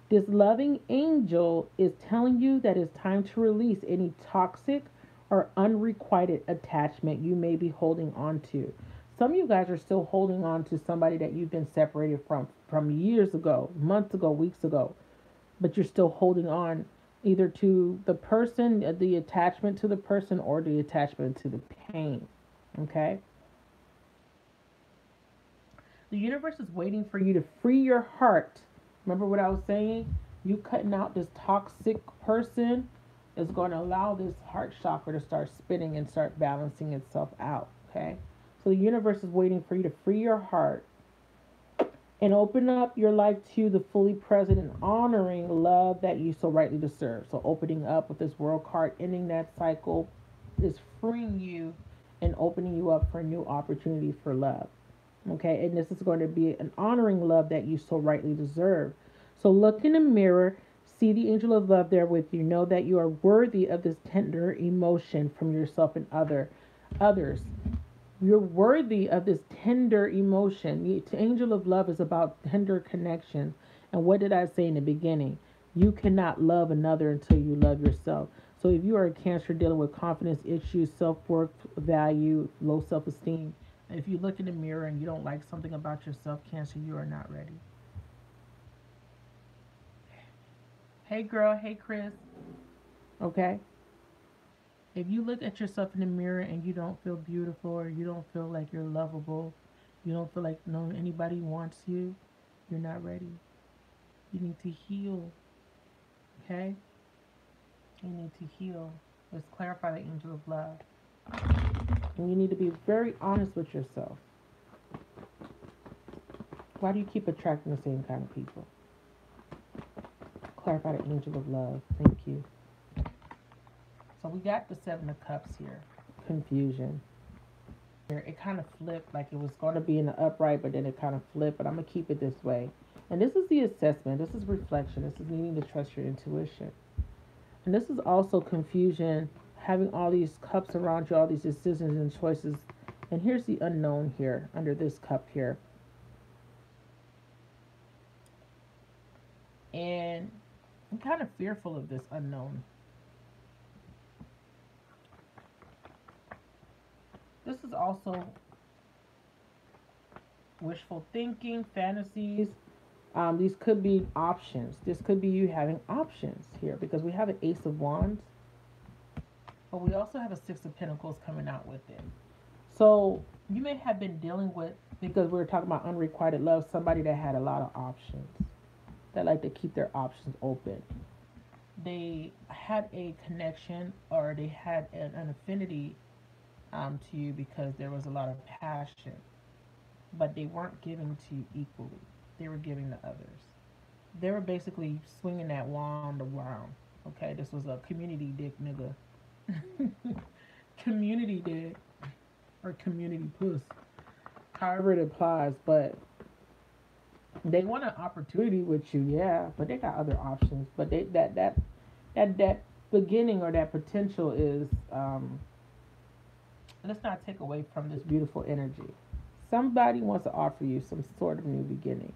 this loving angel is telling you that it's time to release any toxic or unrequited attachment you may be holding on to. Some of you guys are still holding on to somebody that you've been separated from years ago, months ago, weeks ago, but you're still holding on either to the person, the attachment to the person, or the attachment to the pain. Okay? The universe is waiting for you to free your heart. Remember what I was saying? You cutting out this toxic person is going to allow this heart chakra to start spinning and start balancing itself out. Okay? So the universe is waiting for you to free your heart and open up your life to the fully present and honoring love that you so rightly deserve. So opening up with this world card, ending that cycle is freeing you and opening you up for new opportunities for love. Okay, and this is going to be an honoring love that you so rightly deserve. So look in the mirror, see the angel of love there with you. Know that you are worthy of this tender emotion from yourself and others. You're worthy of this tender emotion. The angel of love is about tender connection. And what did I say in the beginning? You cannot love another until you love yourself. So if you are a Cancer dealing with confidence issues, self-worth, value, low self-esteem, if you look in the mirror and you don't like something about yourself, Cancer, you are not ready. Hey girl, hey Chris. Okay? If you look at yourself in the mirror and you don't feel beautiful or you don't feel like you're lovable, you don't feel like no anybody wants you, you're not ready. You need to heal. Okay? You need to heal. Let's clarify the angel of love. And you need to be very honest with yourself. Why do you keep attracting the same kind of people? Clarify the angel of love. Thank you. So we got the Seven of Cups here. Confusion. It kind of flipped, like it was going to be in the upright, but then it kind of flipped. But I'm going to keep it this way. And this is the assessment. This is reflection. This is needing to trust your intuition. And this is also confusion, having all these cups around you, all these decisions and choices. And here's the unknown here, under this cup here. And I'm kind of fearful of this unknown. This is also wishful thinking, fantasies. These could be options. This could be you having options here because we have an Ace of Wands, but we also have a Six of Pentacles coming out with it. So you may have been dealing with, because we were talking about unrequited love, somebody that had a lot of options, that like to keep their options open. They had a connection or they had an affinity to you because there was a lot of passion, but they weren't giving to you equally. They were giving to others. They were basically swinging that wand around. Okay, this was a community dick nigga. Community dick or community puss, however it applies. But they want an opportunity with you, yeah. But they got other options. But they that beginning or that potential is let's not take away from this beautiful energy. Somebody wants to offer you some sort of new beginning.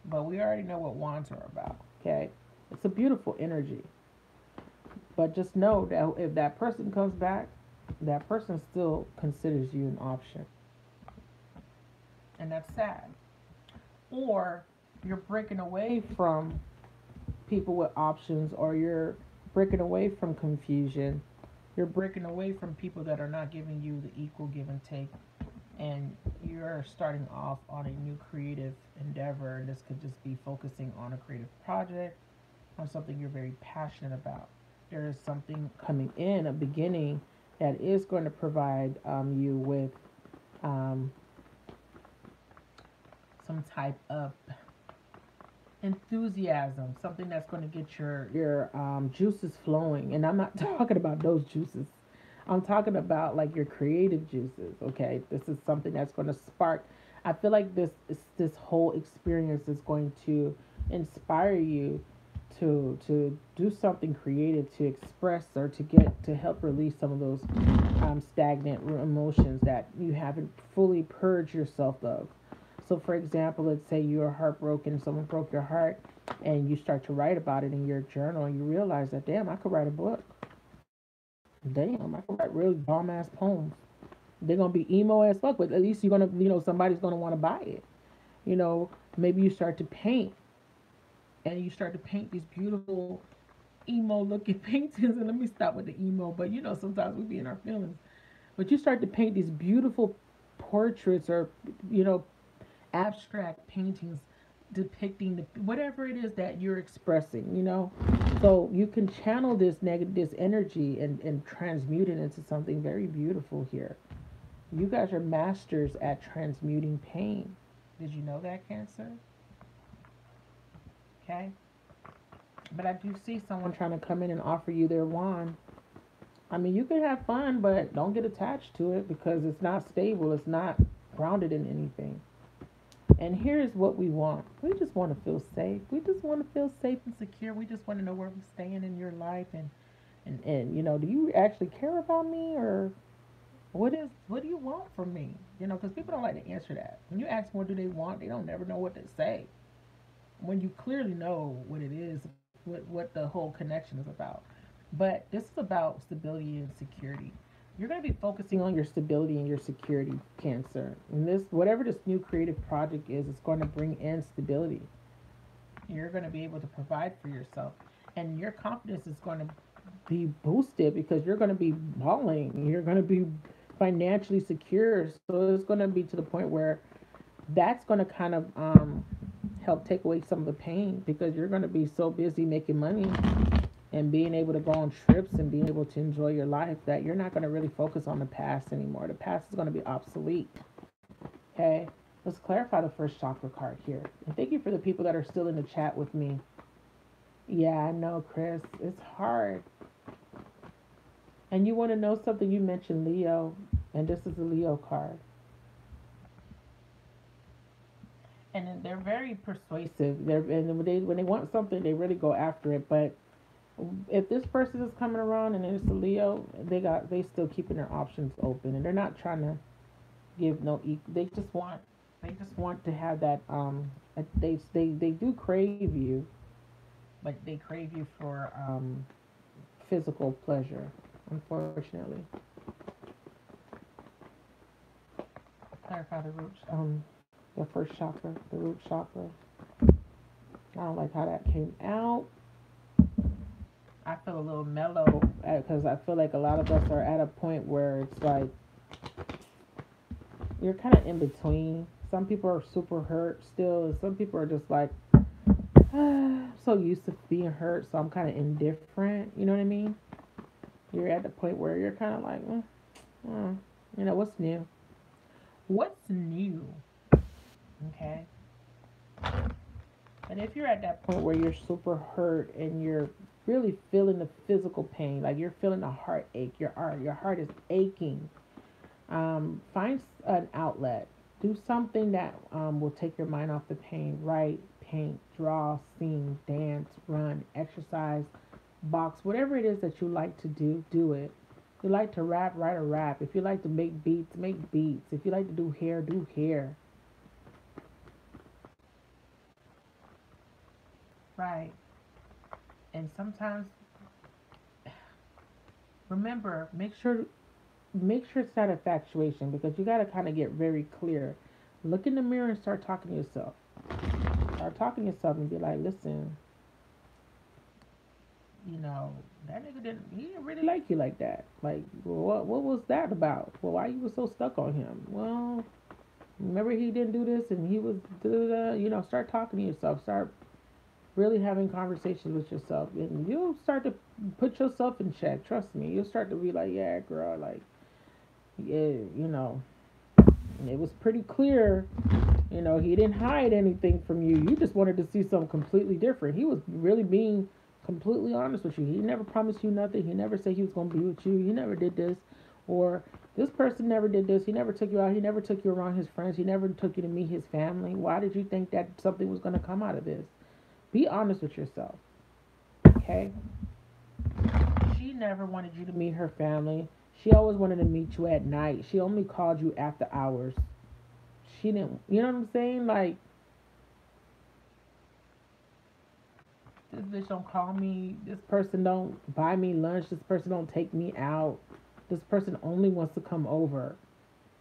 But we already know what wands are about, okay? It's a beautiful energy. But just know that if that person comes back, that person still considers you an option. And that's sad. Or you're breaking away from people with options, or you're breaking away from confusion. You're breaking away from people that are not giving you the equal give and take, and you're starting off on a new creative endeavor. And this could just be focusing on a creative project, on something you're very passionate about. There is something coming in, a beginning that is going to provide you with some type of enthusiasm, something that's going to get your juices flowing. And I'm not talking about those juices. I'm talking about like your creative juices. Okay, this is something that's going to spark. I feel like this whole experience is going to inspire you to do something creative, to express or to help release some of those stagnant emotions that you haven't fully purged yourself of. So, for example, let's say you're heartbroken, someone broke your heart, and you start to write about it in your journal, and you realize that, damn, I could write a book. Damn, I could write really bomb ass poems. They're gonna be emo as fuck, but at least you're gonna, somebody's gonna want to buy it. Maybe you start to paint, and you start to paint these beautiful emo looking paintings. And let me stop with the emo, but sometimes we be in our feelings. But you start to paint these beautiful portraits or, you know, abstract paintings depicting whatever it is that you're expressing. So you can channel this energy and transmute it into something very beautiful here. You guys are masters at transmuting pain. Did you know that, Cancer? Okay? But I do see someone trying to come in and offer you their wand. I mean, you can have fun, but don't get attached to it because it's not stable. It's not grounded in anything. And here's what we want. We just want to feel safe. We just want to feel safe and secure. We just want to know where we're staying in your life and do you actually care about me or what do you want from me? Because people don't like to answer that. When you ask them what do they want, they don't never know what to say. When you clearly know what it is, what the whole connection is about. But this is about stability and security. You're going to be focusing on your stability and your security, Cancer. And this, whatever this new creative project is, it's going to bring in stability. You're going to be able to provide for yourself, and your confidence is going to be boosted because you're going to be balling. You're going to be financially secure. So it's going to be to the point where that's going to kind of help take away some of the pain because you're going to be so busy making money and being able to go on trips and being able to enjoy your life that you're not going to really focus on the past anymore. The past is going to be obsolete. Okay, let's clarify the first chakra card here. And thank you for the people that are still in the chat with me. Yeah, I know, Chris. It's hard. And you want to know something? You mentioned Leo, and this is the Leo card. And they're very persuasive. And when they want something, they really go after it. But if this person is coming around and it's a Leo, they still keeping their options open, and they're not trying to give no. They just want to have that. They do crave you, but they crave you for physical pleasure. Unfortunately, clarify the first chakra, the root chakra. I don't like how that came out. I feel a little mellow because I feel like a lot of us are at a point where it's like you're kind of in between. Some people are super hurt still, and some people are just like, so used to being hurt, so I'm kind of indifferent. You know what I mean? You're at the point where you're kind of like, what's new? What's new? Okay. And if you're at that point where you're super hurt and you're really feeling the physical pain, like you're feeling a heartache, your heart is aching, find an outlet. Do something that will take your mind off the pain. Write, paint, draw, sing, dance, run, exercise, box, whatever it is that you like to do, do it. If you like to rap, write a rap. If you like to make beats, make beats. If you like to do hair, do hair. Right. And sometimes remember, make sure it's not infatuation because you got to kind of get very clear. Look in the mirror and start talking to yourself. Start talking to yourself and be like, listen, that nigga he didn't really like you like that. Like, well, what was that about? Well, why you was so stuck on him? Well, remember he didn't do this and he was, start talking to yourself. Start really having conversations with yourself, and you'll start to put yourself in check. Trust me, you'll start to be like, yeah, girl, like, yeah, it was pretty clear. He didn't hide anything from you. You just wanted to see something completely different. He was really being completely honest with you. He never promised you nothing. He never said he was going to be with you. He never did this, or this person never did this. He never took you out. He never took you around his friends. He never took you to meet his family. Why did you think that something was going to come out of this? Be honest with yourself, okay? She never wanted you to meet her family. She always wanted to meet you at night. She only called you after hours. She didn't, you know what I'm saying? Like, this bitch don't call me. This person don't buy me lunch. This person don't take me out. This person only wants to come over,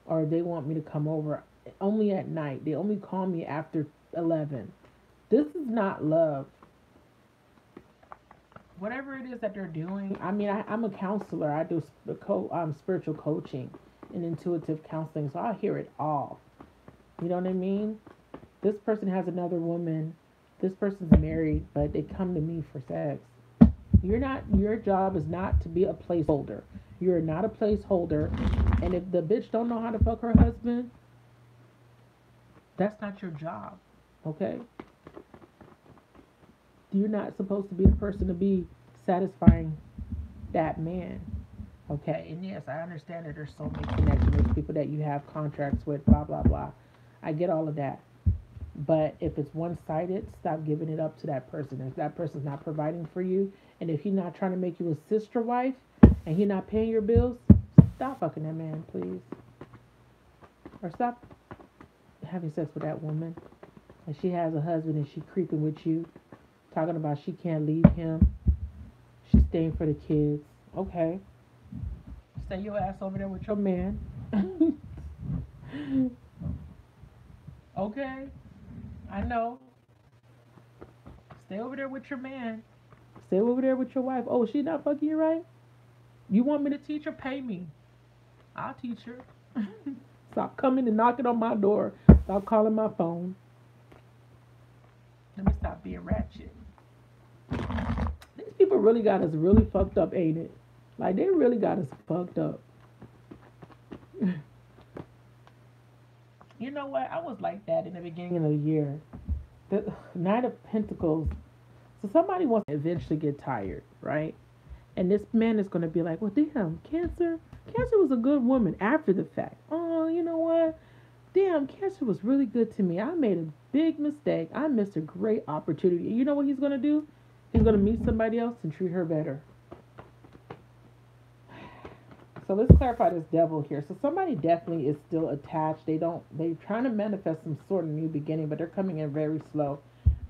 or they want me to come over only at night. They only call me after 11. This is not love. Whatever it is that they're doing, I mean, I'm a counselor. I do spiritual coaching and intuitive counseling, so I hear it all. You know what I mean? This person has another woman. This person's married, but they come to me for sex. Your job is not to be a placeholder. You're not a placeholder. And if the bitch don't know how to fuck her husband, that's not your job. Okay? You're not supposed to be the person to be satisfying that man. Okay, and yes, I understand that there's so many connections. There's people that you have contracts with, blah blah blah. I get all of that. But if it's one sided, stop giving it up to that person. If that person's not providing for you, and if he's not trying to make you a sister wife, and he's not paying your bills, stop fucking that man, please. Or stop having sex with that woman. And she has a husband and she creeping with you, talking about she can't leave him. She's staying for the kids. Okay. Stay your ass over there with your man. Okay. I know. Stay over there with your man. Stay over there with your wife. Oh, she not fucking you right? You want me to teach her? Pay me. I'll teach her. Stop coming and knocking on my door. Stop calling my phone. Let me stop being ratchet. These people really got us really fucked up, ain't it? Like, they really got us fucked up. You know what? I was like that in the beginning of the year. The Knight of Pentacles. So somebody wants to eventually get tired, right? And this man is going to be like, well, damn, Cancer. Cancer was a good woman after the fact. Oh, you know what? Damn, Cancer was really good to me. I made a big mistake. I missed a great opportunity. You know what he's going to do? He's going to meet somebody else and treat her better. So let's clarify this devil here. So somebody definitely is still attached. They're trying to manifest some sort of new beginning, but they're coming in very slow.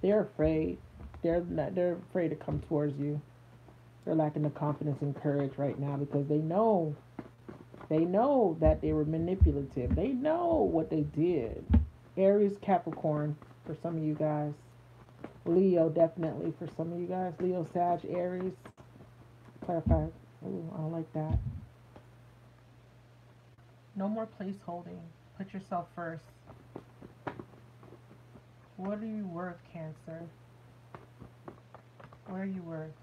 They're afraid. They're afraid to come towards you. They're lacking the confidence and courage right now because they know that they were manipulative. They know what they did. Aries, Capricorn for some of you guys. Leo definitely for some of you guys. Leo, Sag, Aries. Clarify. Ooh, I don't like that. No more place holding. Put yourself first. What are you worth, Cancer? What are you worth?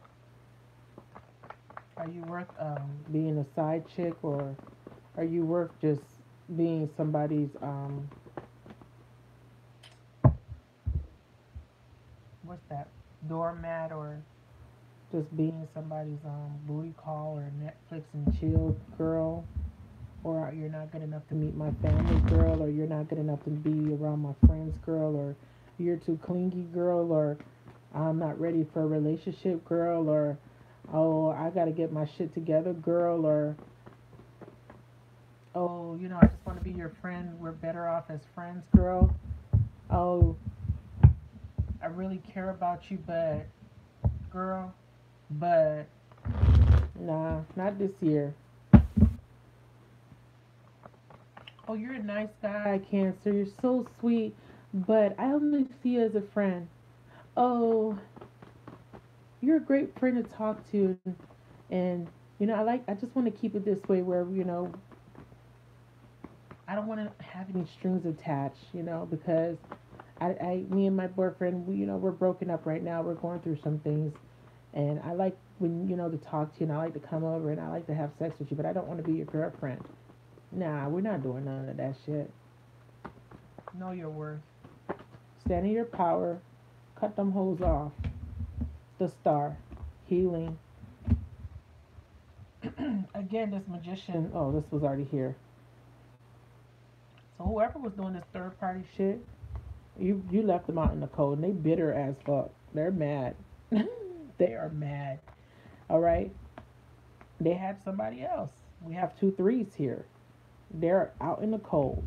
Are you worth being a side chick, or are you worth just being somebody's what's that, doormat, or just being somebody's booty call or Netflix and chill girl? Or you're not good enough to meet my family girl, or you're not good enough to be around my friends girl, or you're too clingy girl, or I'm not ready for a relationship girl, or oh, I gotta get my shit together girl, or oh, I just want to be your friend, we're better off as friends girl. Oh, I really care about you, but girl, but nah, not this year. Oh, you're a nice guy, Cancer. You're so sweet, but I only see you as a friend. Oh, you're a great friend to talk to, and I just want to keep it this way where I don't want to have any strings attached, because me and my boyfriend, we're broken up right now. We're going through some things, and I like when to talk to you, and I like to come over, and I like to have sex with you, but I don't want to be your girlfriend. Nah, we're not doing none of that shit. Know your worth. Stand in your power. Cut them hoes off. The star. Healing. Again, this magician. Oh, this was already here. So whoever was doing this third party shit, you left them out in the cold, and they bitter as fuck. They're mad. They are mad. All right. They had somebody else. We have 2 3s here. They're out in the cold.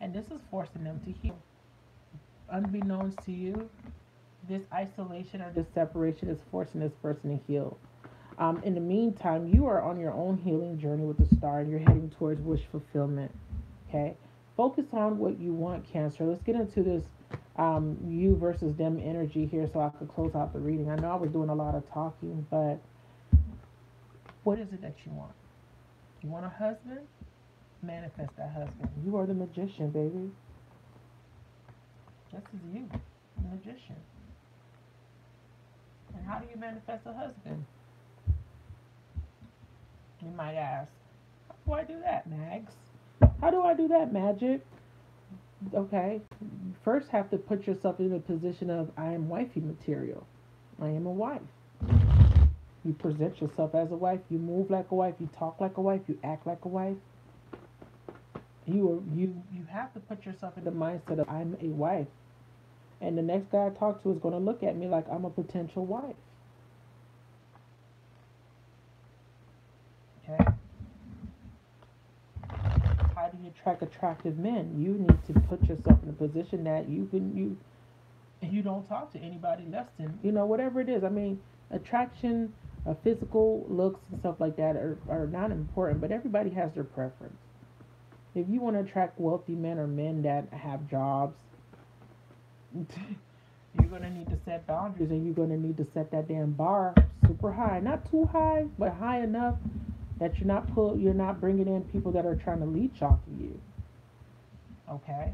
And this is forcing them to heal. Unbeknownst to you, this isolation or this separation is forcing this person to heal. In the meantime, you are on your own healing journey with the star, and you're heading towards wish fulfillment. Okay? Focus on what you want, Cancer. Let's get into this you versus them energy here so I could close out the reading. I know I was doing a lot of talking, but what is it that you want? You want a husband? Manifest that husband. You are the magician, baby. This is you, the magician. And how do you manifest a husband? You might ask, how do I do that, Mags? How do I do that, Magic? Okay, first have to put yourself in a position of I am wifey material. I am a wife. You present yourself as a wife. You move like a wife. You talk like a wife. You act like a wife. You have to put yourself in the mindset of I'm a wife, and the next guy I talk to is going to look at me like I'm a potential wife. Okay. How do you attract attractive men? You need to put yourself in a position that you don't talk to anybody less than whatever it is. I mean, attraction, physical looks and stuff like that are not important, but everybody has their preference. If you want to attract wealthy men or men that have jobs, you're gonna need to set boundaries, and you're gonna need to set that damn bar super high, not too high, but high enough that you're not bringing in people that are trying to leech off of you. Okay.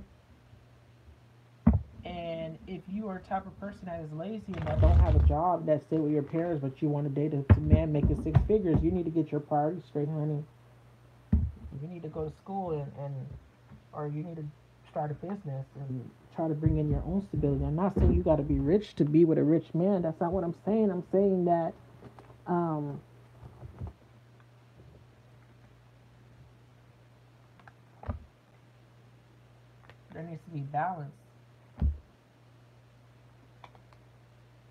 And if you are a type of person that is lazy and that don't have a job, that stay with your parents, but you want to date a man making six figures, you need to get your priorities straight, honey. You need to go to school and or you need to start a business and try to bring in your own stability. I'm not saying you got to be rich to be with a rich man. That's not what I'm saying. I'm saying that um, there needs to be balance.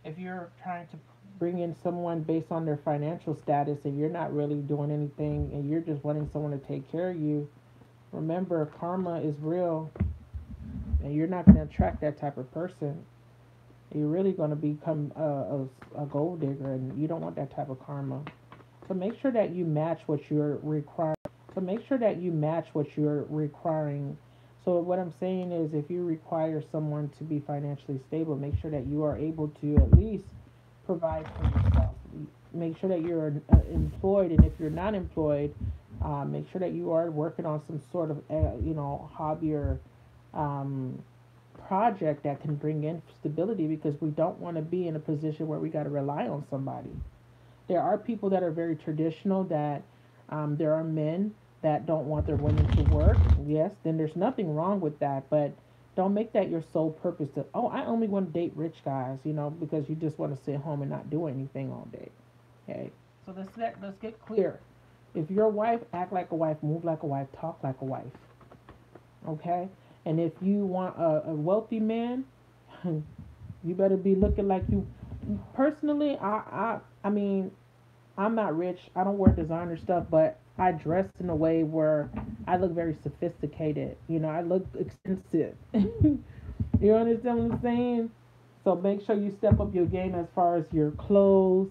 If you're trying to bring in someone based on their financial status and you're not really doing anything and you're just wanting someone to take care of you, remember karma is real and you're not going to attract that type of person. You're really going to become a gold digger, and you don't want that type of karma. So make sure that you match what you're requiring. So make sure that you match what you're requiring. So what I'm saying is, if you require someone to be financially stable, make sure that you are able to at least provide for yourself. Make sure that you're employed, and if you're not employed, make sure that you are working on some sort of hobby or um, project that can bring in stability, because we don't want to be in a position where we got to rely on somebody. There are people that are very traditional, that there are men that don't want their women to work. Yes, then there's nothing wrong with that, but don't make that your sole purpose to, oh, I only want to date rich guys, because you just want to sit home and not do anything all day. Okay? So let's get clear. If you're a wife, act like a wife, move like a wife, talk like a wife. Okay? And if you want a wealthy man, you better be looking like you. Personally, I mean, I'm not rich. I don't wear designer stuff, but I dress in a way where I look very sophisticated. I look expensive. You understand what I'm saying? So make sure you step up your game as far as your clothes.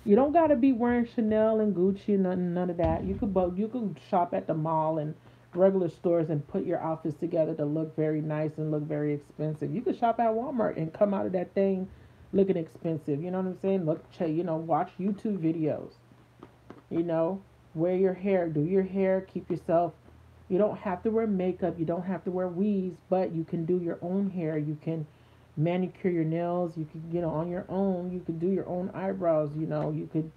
You don't gotta be wearing Chanel and Gucci and none of that. You could shop at the mall and regular stores and put your outfits together to look very nice and look very expensive. You could shop at Walmart and come out of that thing looking expensive. You know what I'm saying? Watch YouTube videos. You know, wear your hair, do your hair, keep yourself. You don't have to wear makeup. You don't have to wear weaves, but you can do your own hair. You can manicure your nails. You can, on your own. You could do your own eyebrows. You could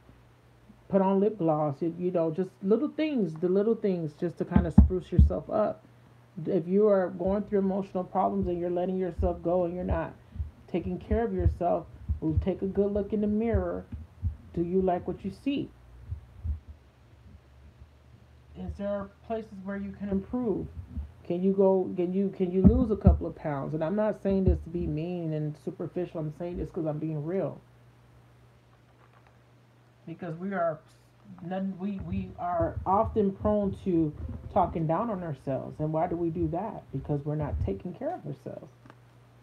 put on lip gloss. Just the little things, just to kind of spruce yourself up. If you are going through emotional problems and you're letting yourself go and you're not taking care of yourself, well, take a good look in the mirror. Do you like what you see? Is there places where you can improve? Can you lose a couple of pounds? And I'm not saying this to be mean and superficial. I'm saying this because I'm being real. Because we are often prone to talking down on ourselves. And why do we do that? Because we're not taking care of ourselves.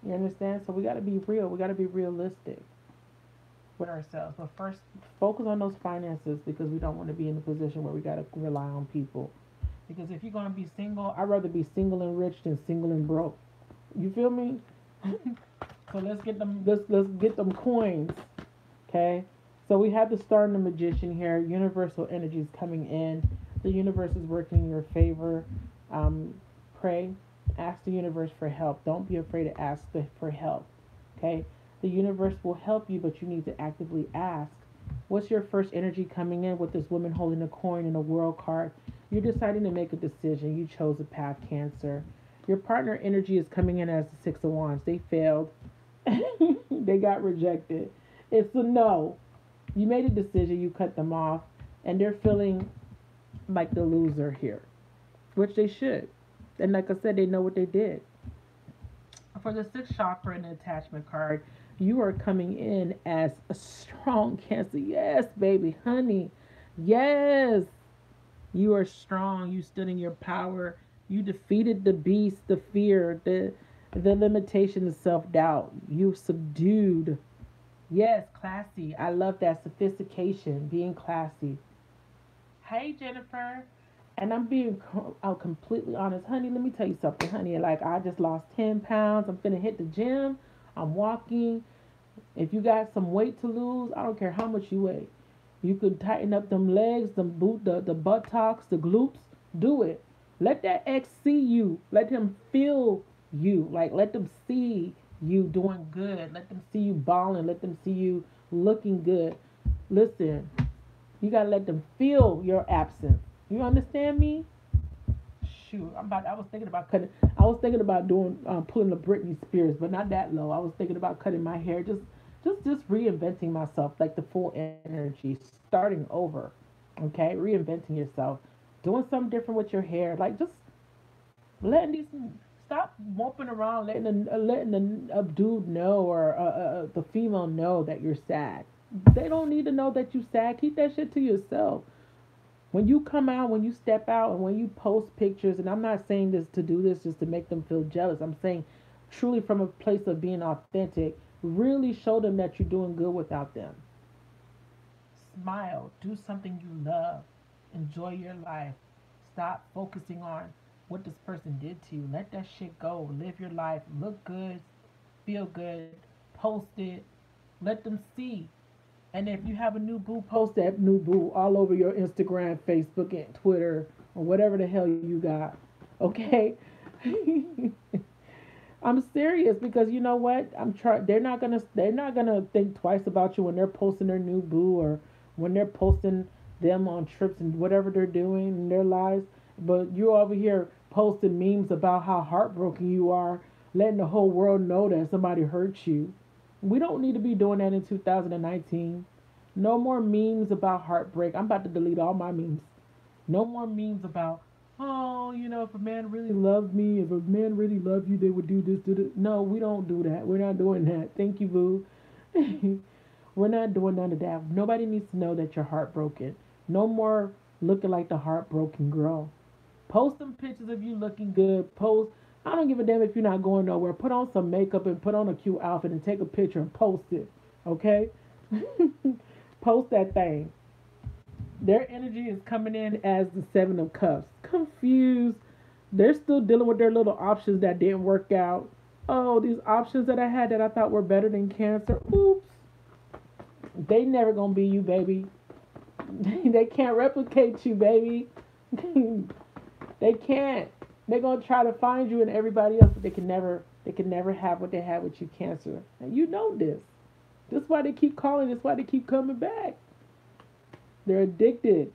You understand? So we got to be real. We got to be realistic with ourselves. But first, focus on those finances, because we don't want to be in a position where we got to rely on people. Because if you're going to be single, I'd rather be single and rich than single and broke. You feel me? So let's get them. Let's get them coins. Okay. So we have the star and the magician here. Universal energy is coming in. The universe is working in your favor. Pray. Ask the universe for help. Don't be afraid to ask for help. Okay. The universe will help you, but you need to actively ask. What's your first energy coming in with this woman holding a coin and a world card? You're deciding to make a decision. You chose a path, Cancer. Your partner energy is coming in as the Six of Wands. They failed. They got rejected. It's a no. You made a decision, you cut them off, and they're feeling like the loser here, which they should. And like I said, they know what they did. For the sixth chakra and the attachment card, you are coming in as a strong Cancer. Yes, baby, honey. Yes, you are strong. You stood in your power. You defeated the beast, the fear, the limitation, the self doubt. You subdued. Yes, classy. I love that sophistication, being classy. Hey, Jennifer. And I'm being completely honest, honey. Let me tell you something, honey. Like I just lost 10 pounds. I'm finna hit the gym. I'm walking. If you got some weight to lose, I don't care how much you weigh. You could tighten up them legs, the buttocks, the glutes. Do it. Let that ex see you. Let him feel you. Like let them see you doing good. Let them see you balling. Let them see you looking good. Listen, you gotta let them feel your absence. You understand me? Shoot, I was thinking about cutting. I was thinking about doing pulling the Britney Spears, but not that low. I was thinking about cutting my hair, just reinventing myself, like the full energy, starting over. Okay, reinventing yourself, doing something different with your hair, like just letting these stop moping around, letting the dude know or the female know that you're sad. They don't need to know that you sad. Keep that shit to yourself. When you come out, when you step out, and when you post pictures, and I'm not saying this to do this just to make them feel jealous. I'm saying truly from a place of being authentic, really show them that you're doing good without them. Smile, do something you love, enjoy your life. Stop focusing on what this person did to you. Let that shit go. Live your life. Look good, feel good, post it, let them see. And if you have a new boo, post that new boo all over your Instagram, Facebook, and Twitter, or whatever the hell you got. Okay? I'm serious because you know what? I'm trying. They're not gonna think twice about you when they're posting their new boo or when they're posting them on trips and whatever they're doing in their lives. But you're over here posting memes about how heartbroken you are, letting the whole world know that somebody hurt you. We don't need to be doing that in 2019. No more memes about heartbreak. I'm about to delete all my memes. No more memes about, oh, if a man really loved me, if a man really loved you, they would do this, do this. No, we don't do that. We're not doing that. Thank you, boo. We're not doing none of that. Nobody needs to know that you're heartbroken. No more looking like the heartbroken girl. Post some pictures of you looking good. Post. I don't give a damn if you're not going nowhere. Put on some makeup and put on a cute outfit and take a picture and post it. Okay? Post that thing. Their energy is coming in as the Seven of Cups. Confused. They're still dealing with their little options that didn't work out. Oh, these options that I had that I thought were better than Cancer. Oops. They never gonna be you, baby. They can't replicate you, baby. They can't. They're gonna try to find you and everybody else, but they can never have what they had with you, Cancer. And you know this. That's why they keep calling. That's why they keep coming back. They're addicted.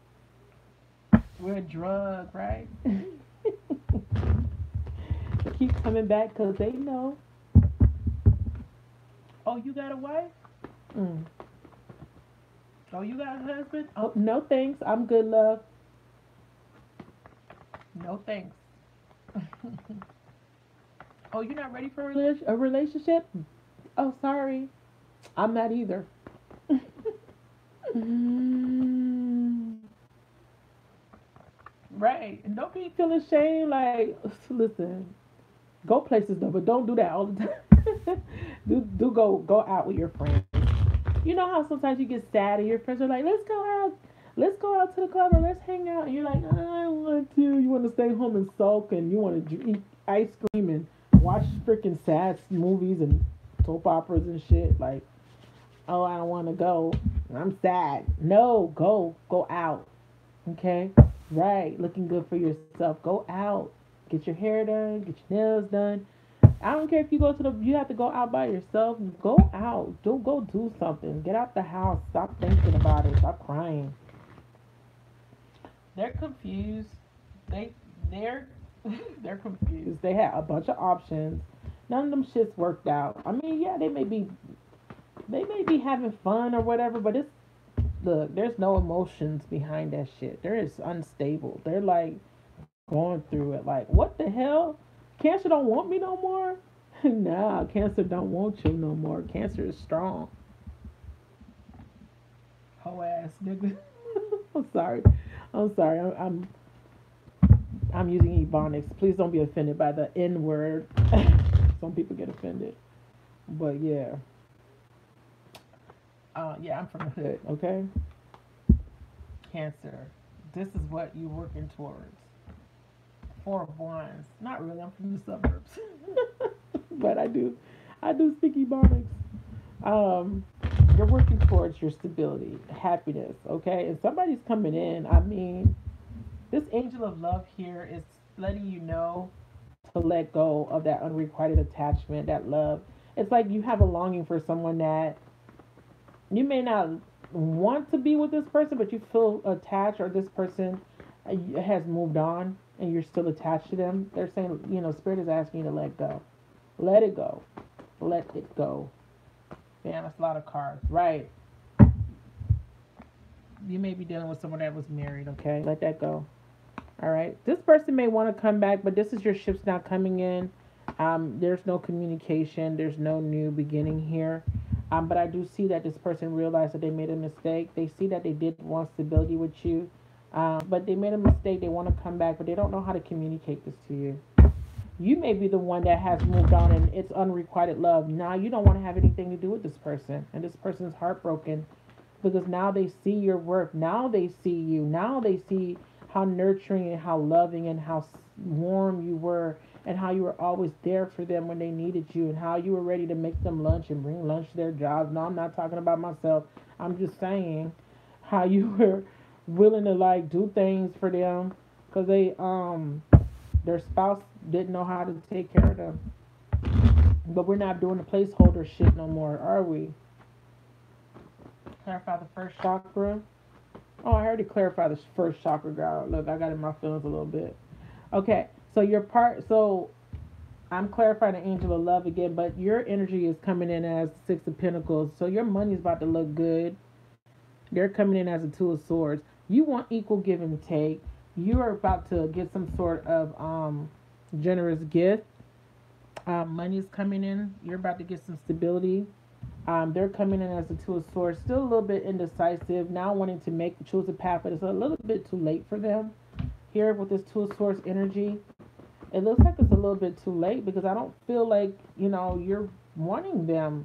We're a drug, right? They keep coming back because they know. Oh, you got a wife? Mm. Oh, you got a husband? Oh, no thanks. I'm good, love. No thanks. Oh, you're not ready for a relationship? Oh, sorry. I'm not either. Mm, right. And don't be feeling shame. Like, listen, go places though, but don't do that all the time. do go out with your friends. You know how sometimes you get sad and your friends are like, let's go out to the club or let's hang out, and you're like, I don't want to. You want to stay home and sulk, and you want to eat ice cream and watch freaking sad movies and soap operas and shit. Like, oh, I don't want to go. I'm sad. No, go out. Okay, right. Looking good for yourself. Go out. Get your hair done. Get your nails done. I don't care if you have to go out by yourself. Go out. Go do something. Get out the house. Stop thinking about it. Stop crying. They're confused. They they're they're confused. They had a bunch of options. None of them shits worked out. I mean, yeah, they may be They may be having fun or whatever, but it's look, there's no emotions behind that shit. They're just unstable. They're like going through it like, what the hell? Cancer don't want me no more? Nah, cancer don't want you no more. Cancer is strong. Whole ass nigga. I'm sorry. I'm sorry. I'm using ebonics. Please don't be offended by the N word. Some people get offended. But yeah. Yeah, I'm from the hood, okay? Cancer. This is what you're working towards. Four of Wands. Not really. I'm from the suburbs, but I do speak Ebonics. Um, you're working towards your stability, happiness. Okay, and somebody's coming in. I mean, this angel of love here is letting you know to let go of that unrequited attachment, that love. It's like you have a longing for someone that you may not want to be with this person, but you feel attached, or this person has moved on and you're still attached to them. They're saying, Spirit is asking you to let go. Let it go. Let it go. Damn, that's a lot of cards. Right. You may be dealing with someone that was married, okay? Let that go. All right. This person may want to come back, but this is your ships now coming in. There's no communication. There's no new beginning here. But I do see that this person realized that they made a mistake. They see that they did want stability with you, but they made a mistake. They want to come back, but they don't know how to communicate this to you. You may be the one that has moved on and it's unrequited love. Now you don't want to have anything to do with this person, and this person's heartbroken because now they see your work. Now they see you. Now they see how nurturing and how loving and how warm you were, and how you were always there for them when they needed you, and how you were ready to make them lunch and bring lunch to their jobs. No, I'm not talking about myself. I'm just saying how you were willing to like do things for them because their spouse didn't know how to take care of them. But we're not doing the placeholder shit no more, are we? Clarify the first chakra. Oh, I already clarified the first chakra, girl. Look, I got in my feelings a little bit. Okay, so your part, so I'm clarifying the angel of love again, but your energy is coming in as Six of Pentacles. So your money's about to look good. They're coming in as a Two of Swords. You want equal give and take. You are about to get some sort of generous gift. Money's coming in. You're about to get some stability. They're coming in as a Two of Swords, still a little bit indecisive, now wanting to choose a path, but it's a little bit too late for them. Here with this Two of Swords energy, it looks like it's a little bit too late because I don't feel like, you're wanting them.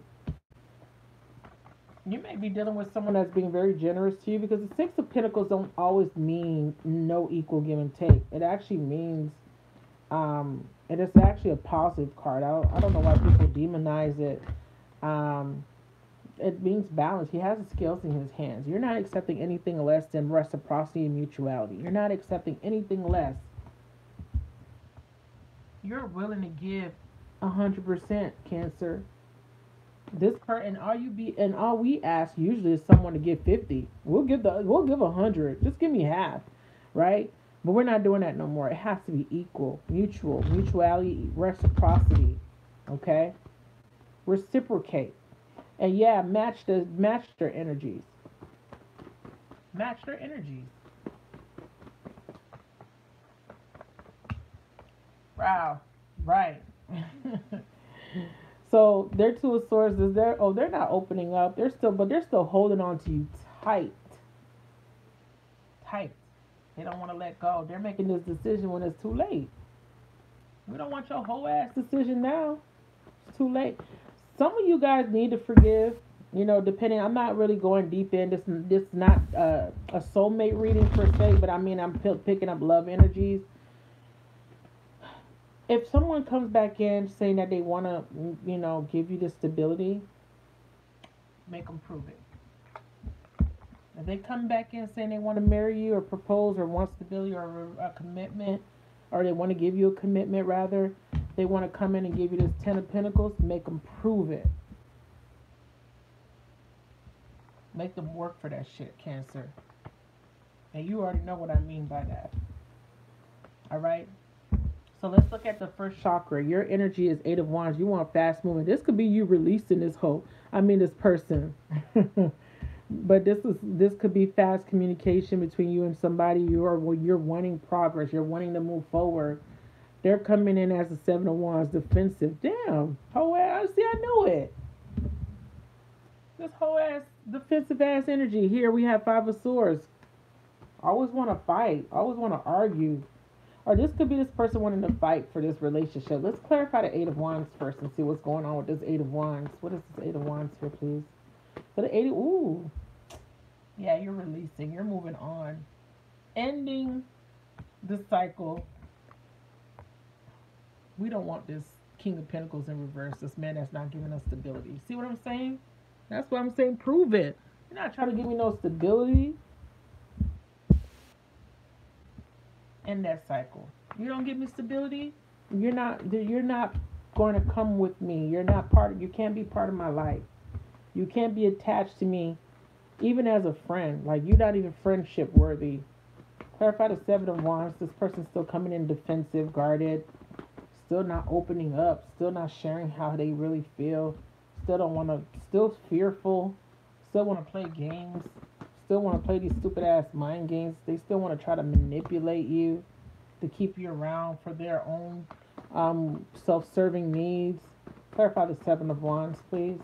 You may be dealing with someone that's being very generous to you because the Six of Pentacles don't always mean no equal give and take. It actually means, and it's actually a positive card. I don't know why people demonize it. Um, it means balance. He has the scales in his hands. You're not accepting anything less than reciprocity and mutuality. You're not accepting anything less. You're willing to give 100%, Cancer. This part, and all we ask usually is someone to give 50. We'll give 100. Just give me half, right? But we're not doing that no more. It has to be equal, mutuality, reciprocity. Okay, reciprocate. And yeah, match their energies. Match their energies. Wow. Right. So their Two of Swords is there. Oh, they're not opening up. They're still holding on to you tight. Tight. They don't want to let go. They're making this decision when it's too late. We don't want your whole ass decision now. It's too late. Some of you guys need to forgive. Depending. I'm not really going deep in this. This is not a soulmate reading per se, but I mean I'm picking up love energies. If someone comes back in saying that they want to, give you the stability, make them prove it. If they come back in saying they want to marry you or propose or want stability or a commitment, or they want to give you a commitment rather, they want to come in and give you this Ten of Pentacles, make them prove it. Make them work for that shit, Cancer. And you already know what I mean by that. All right? So let's look at the first chakra. Your energy is Eight of Wands. You want fast moving. This could be you releasing this person. But this could be fast communication between you and somebody. You're wanting progress. You're wanting to move forward. They're coming in as the Seven of Wands, defensive. Damn, whole ass. See, I know it. This whole ass defensive ass energy. Here we have Five of Swords. Always want to fight. Always want to argue. Or this could be this person wanting to fight for this relationship. Let's clarify the Eight of Wands first and see what's going on with this Eight of Wands. What is this Eight of Wands here, please? So the ooh. Yeah, you're releasing. You're moving on. Ending the cycle. We don't want this King of Pentacles in reverse. This man that's not giving us stability. See what I'm saying? That's what I'm saying. Prove it. You're not trying to give me no stability. End that cycle. You don't give me stability. You're not going to come with me. You're not you can't be part of my life. You can't be attached to me even as a friend. Like, you're not even friendship worthy. Clarify the Seven of Wands. This person's still coming in defensive, guarded, still not opening up, still not sharing how they really feel, still fearful, still want to play games, still want to play these stupid ass mind games. They still want to try to manipulate you to keep you around for their own self-serving needs. Clarify the Seven of Wands, please.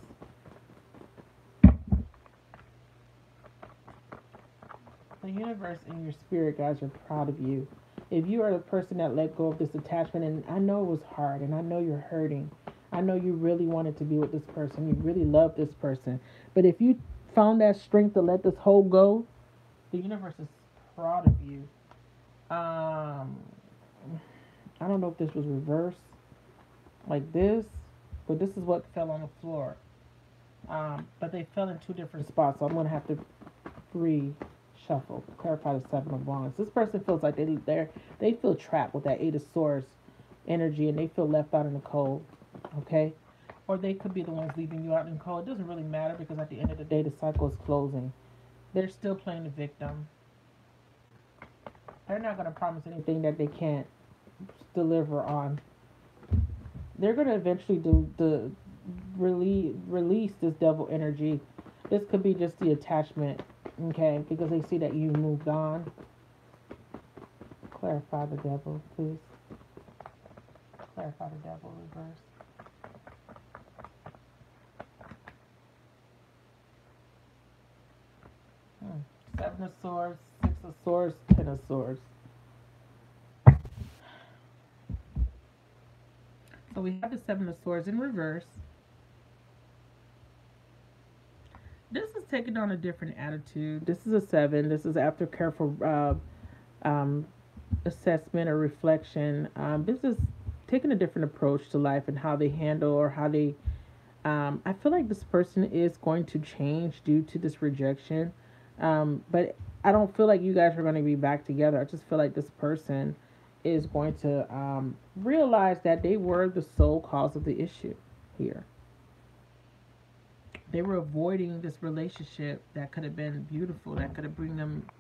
The universe and your spirit guys are proud of you. If you are the person that let go of this attachment, and I know it was hard, and I know you're hurting, I know you really wanted to be with this person, you really love this person, but if you found that strength to let this whole go, the universe is proud of you. I don't know if this was reversed like this, but this is what fell on the floor. But they fell in two different spots, so I'm going to have to reshuffle. Clarify the Seven of Wands. This person feels like they feel trapped with that Eight of Swords energy, and they feel left out in the cold. Okay? Or they could be the ones leaving you out in the cold. It doesn't really matter, because at the end of the day, the cycle is closing. They're still playing the victim. They're not going to promise anything that they can't deliver on. They're going to eventually release this devil energy. This could be just the attachment, okay, because they see that you moved on. Clarify the devil, please. Clarify the devil reverse. Seven of Swords, Six of Swords, Ten of Swords. So we have the Seven of Swords in reverse. This is taking on a different attitude. This is a 7. This is after careful assessment or reflection. This is taking a different approach to life and how they handle, or how they. I feel like this person is going to change due to this rejection. But I don't feel like you guys are going to be back together. I just feel like this person is going to realize that they were the sole cause of the issue here. They were avoiding this relationship that could have been beautiful, that could have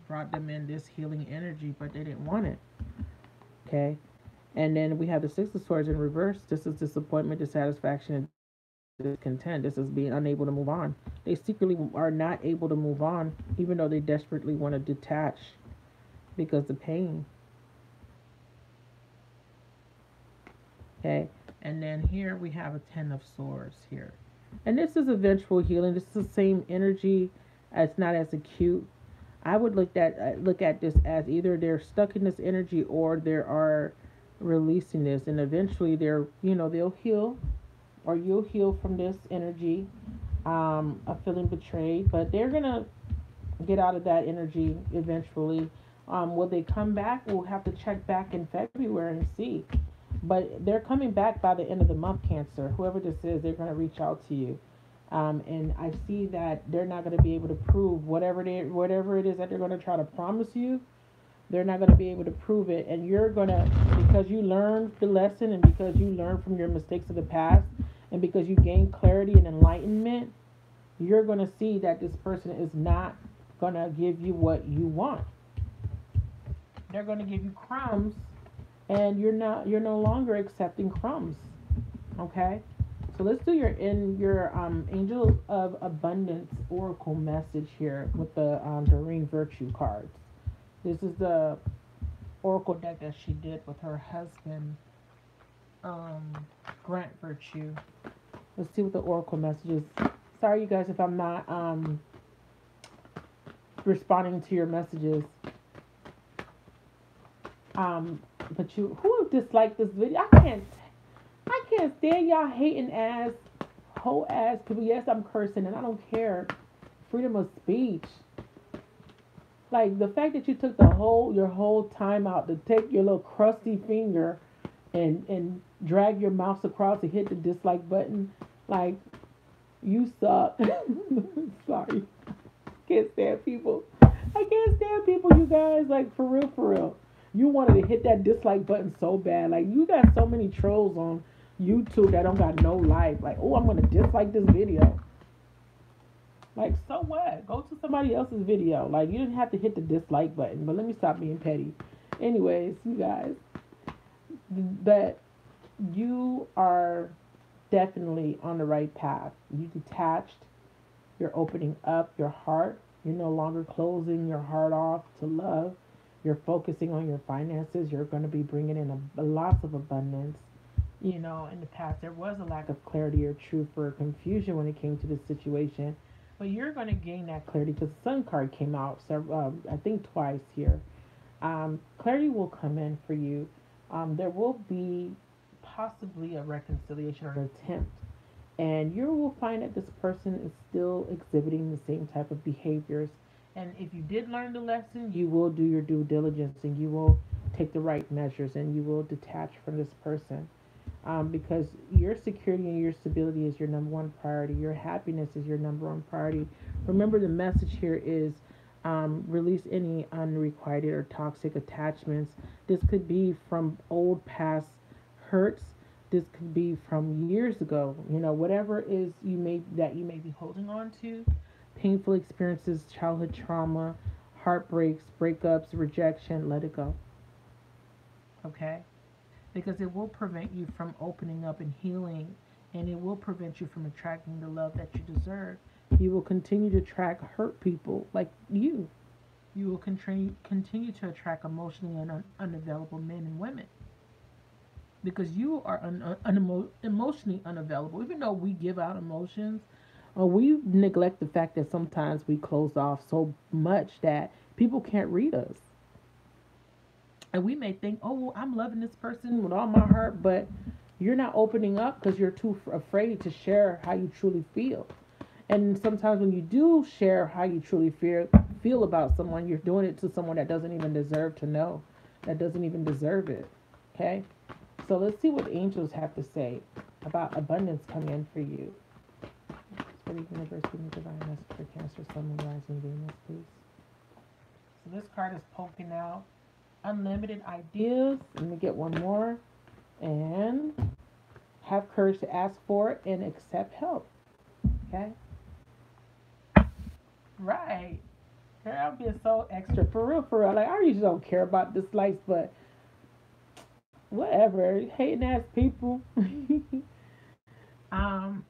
brought them in this healing energy, but they didn't want it. Okay? And then we have the Six of Swords in reverse. This is disappointment, dissatisfaction, and discontent. This is being unable to move on. They secretly are not able to move on, even though they desperately want to detach because of pain. Okay? And then here we have a Ten of Swords here. And this is eventual healing. This is the same energy. It's not as acute. I would look at this as either they're stuck in this energy, or they are releasing this, and eventually they'll heal, or you'll heal from this energy of feeling betrayed. But they're gonna get out of that energy eventually. Will they come back? We'll have to check back in February and see. But they're coming back by the end of the month, Cancer. Whoever this is, they're going to reach out to you. And I see that they're not going to be able to prove whatever it is that they're going to try to promise you. They're not going to be able to prove it. And you're going to, because you learned the lesson, and because you learned from your mistakes of the past, and because you gained clarity and enlightenment, you're going to see that this person is not going to give you what you want. They're going to give you crumbs and you're no longer accepting crumbs. Okay, so let's do your angel of abundance oracle message here with the Doreen Virtue cards. This is the oracle deck that she did with her husband, um, Grant Virtue. Let's see what the oracle message is. Sorry, you guys, if I'm not responding to your messages. Um, but you who disliked this video? I can't stand y'all hating ass, whole ass people. Yes, I'm cursing and I don't care. Freedom of speech. Like the fact that you took your whole time out to take your little crusty finger and drag your mouse across and hit the dislike button. Like you suck. Sorry. Can't stand people. I can't stand people, you guys. Like for real, for real. You wanted to hit that dislike button so bad. Like you got so many trolls on YouTube that don't got no life. Like, oh, I'm gonna dislike this video. Like, so what? Go to somebody else's video. Like, you didn't have to hit the dislike button. But let me stop being petty. Anyways, you guys, that you are definitely on the right path. You detached. You're opening up your heart. You're no longer closing your heart off to love. You're focusing on your finances. You're going to be bringing in a lots of abundance. You know, in the past, there was a lack of clarity or truth or confusion when it came to this situation. But you're going to gain that clarity because the Sun card came out, several, I think twice here. Clarity will come in for you. There will be possibly a reconciliation or an attempt, and you will find that this person is still exhibiting the same type of behaviors. And if you did learn the lesson, you will do your due diligence and you will take the right measures and you will detach from this person, because your security and your stability is your number one priority. Your happiness is your number one priority. Remember, the message here is release any unrequited or toxic attachments. This could be from old past hurts. This could be from years ago. You know, whatever is you may be holding on to, painful experiences, childhood trauma, heartbreaks, breakups, rejection. Let it go. Okay, because it will prevent you from opening up and healing, and it will prevent you from attracting the love that you deserve. You will continue to attract hurt people like you. You will continue to attract emotionally unavailable men and women because you are emotionally unavailable. Even though we give out emotions, we neglect the fact that sometimes we close off so much that people can't read us. And we may think, oh, well, I'm loving this person with all my heart, but you're not opening up because you're too afraid to share how you truly feel. And sometimes when you do share how you truly feel about someone, you're doing it to someone that doesn't even deserve to know, that doesn't even deserve it. Okay? So let's see what angels have to say about abundance coming in for you. For the universe, give me divine message for Cancer, Sun, Moon, Rising, Venus, please. So this card is poking out unlimited ideas. Let me get one more. And have courage to ask for it and accept help. Okay? Right. Girl, I'm being so extra. For real, for real. Like, I usually don't care about dislikes, but whatever. Hating ass people. um,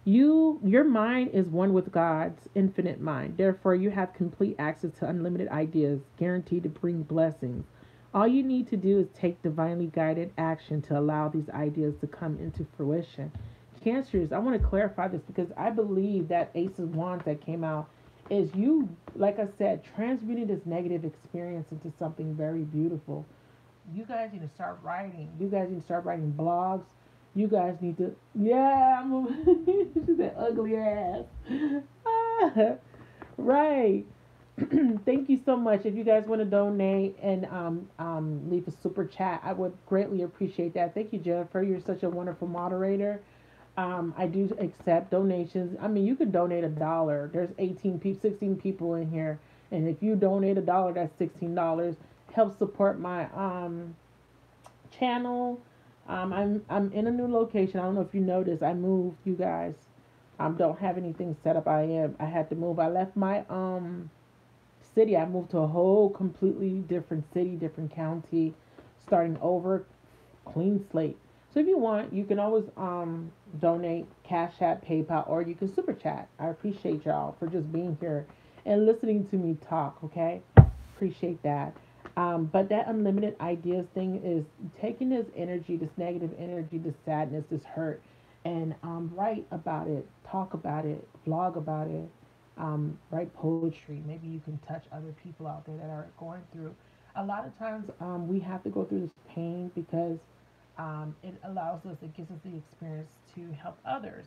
your mind is one with God's infinite mind. Therefore, you have complete access to unlimited ideas, guaranteed to bring blessings. All you need to do is take divinely guided action to allow these ideas to come into fruition. Cancers, I want to clarify this because I believe that Ace of Wands that came out is you, like I said, transmuting this negative experience into something very beautiful. You guys need to start writing. You guys need to start writing blogs. You guys need to, yeah, she's that ugly ass. Ah, right. Thank you so much. If you guys want to donate and leave a super chat, I would greatly appreciate that. Thank you, Jennifer. You're such a wonderful moderator. I do accept donations. I mean, you could donate $1. There's 16 people in here, and if you donate $1, that's $16. Help support my channel. I'm in a new location. I don't know if you noticed. I moved, you guys. Don't have anything set up. I had to move. I left my city. I moved to a whole completely different city, different county. starting over, clean slate. So if you want, you can always donate Cash App, PayPal, or you can super chat. I appreciate y'all for just being here and listening to me talk. Okay, appreciate that. But that unlimited ideas thing is taking this energy, this negative energy, this sadness, this hurt, and write about it, talk about it, blog about it, write poetry. Maybe you can touch other people out there that are going through. A lot of times we have to go through this pain because it allows us, it gives us the experience to help others.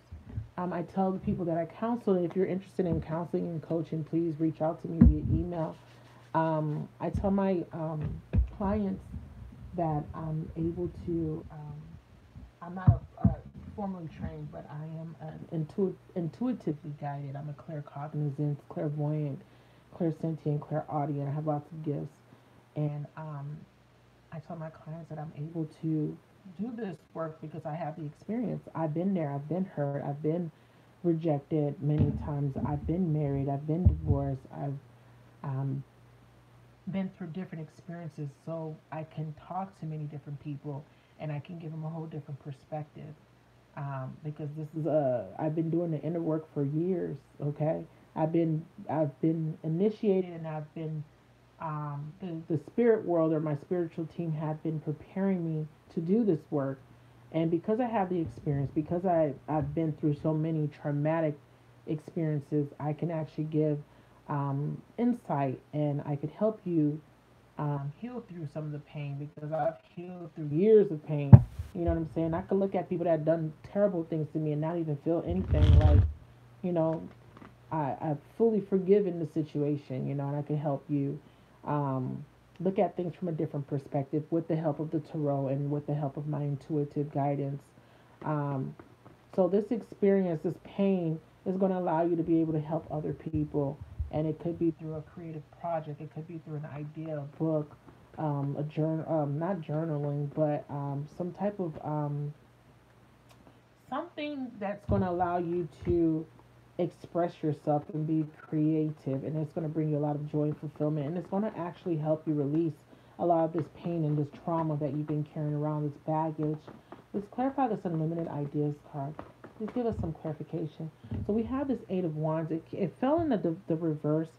I tell the people that I counsel, if you're interested in counseling and coaching, please reach out to me via email. I tell my clients that I'm able to, I'm not formally trained, but I am intuitively guided. I'm a claircognizant, clairvoyant, clairsentient, clairaudient. I have lots of gifts. And I tell my clients that I'm able to do this work because I have the experience. I've been there, I've been hurt, I've been rejected many times, I've been married, I've been divorced, I've um, been through different experiences, so I can talk to many different people and I can give them a whole different perspective. Because this is I've been doing the inner work for years. Okay, I've been initiated and I've been the spirit world or my spiritual team have been preparing me to do this work. And because I have the experience, because I've been through so many traumatic experiences, I can actually give insight and I could help you heal through some of the pain because I've healed through years of pain. You know what I'm saying? I could look at people that have done terrible things to me and not even feel anything like, you know, I've fully forgiven the situation, and I can help you look at things from a different perspective with the help of the tarot and with the help of my intuitive guidance. Um, so this experience, this pain, is going to allow you to be able to help other people, and it could be through a creative project, it could be through an idea, a book, a journal, not journaling, but some type of something that's going to allow you to express yourself and be creative, and it's going to bring you a lot of joy and fulfillment, and it's going to actually help you release a lot of this pain and this trauma that you've been carrying around, this baggage. Let's clarify this unlimited ideas card. Please give us some clarification. So we have this Eight of Wands. It fell in the reverse.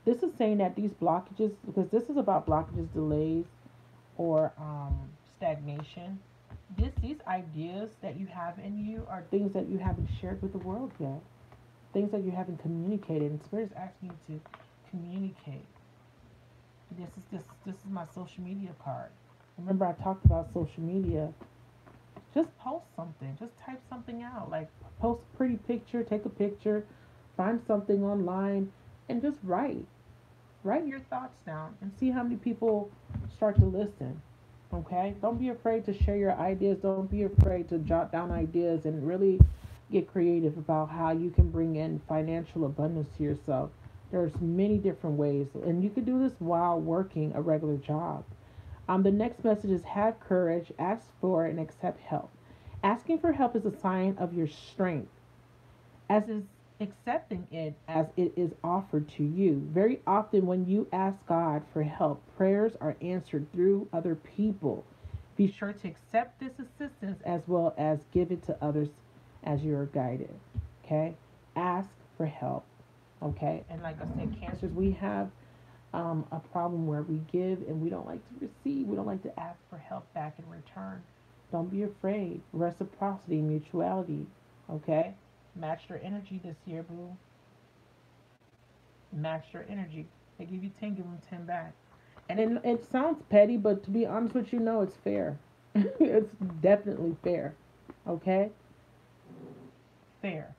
This is saying that these blockages, because this is about blockages, delays, or stagnation. These ideas that you have in you are things that you haven't shared with the world yet. Things that you haven't communicated. And Spirit is asking you to communicate. This is my social media card. Remember I talked about social media. Just post something. Just type something out. Like post a pretty picture, take a picture, find something online, and just write. Write your thoughts down and see how many people start to listen. Okay? Don't be afraid to share your ideas. Don't be afraid to jot down ideas and really get creative about how you can bring in financial abundance to yourself. There's many different ways, and you can do this while working a regular job. The next message is have courage, ask for and accept help. Asking for help is a sign of your strength, as is accepting it as it is offered to you. Very often, when you ask God for help, prayers are answered through other people. Be sure to accept this assistance as well as give it to others as you are guided. Okay? Ask for help. Okay? And like I said, cancers, we have a problem where we give and we don't like to receive. We don't like to ask for help back in return. Don't be afraid. Reciprocity, mutuality. Okay? Match their energy this year, boo. Match their energy. They give you 10, give them 10 back. And it sounds petty, but to be honest with you, no, it's fair. It's definitely fair. Okay? Fair.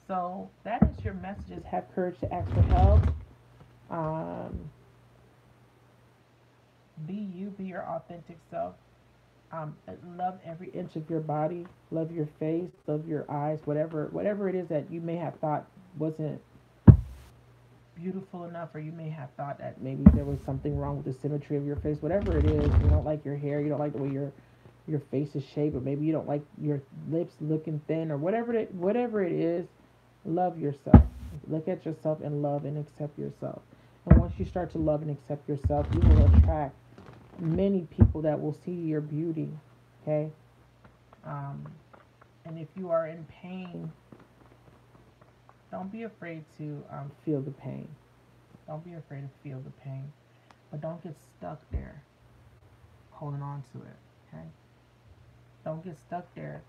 So that is your messages. Have courage to ask for help. Um, be you, be your authentic self. Love every inch of your body. Love your face. Love your eyes. Whatever it is that you may have thought wasn't beautiful enough, or you may have thought that maybe there was something wrong with the symmetry of your face. Whatever it is, you don't like your hair. You don't like the way your face is shaped, or maybe you don't like your lips looking thin, or whatever it is. Love yourself. Look at yourself and love and accept yourself. And once you start to love and accept yourself, you will attract many people that will see your beauty. Okay. Um, and if you are in pain, don't be afraid to feel the pain. Don't be afraid to feel the pain. But don't get stuck there, holding on to it. Okay. Don't get stuck there.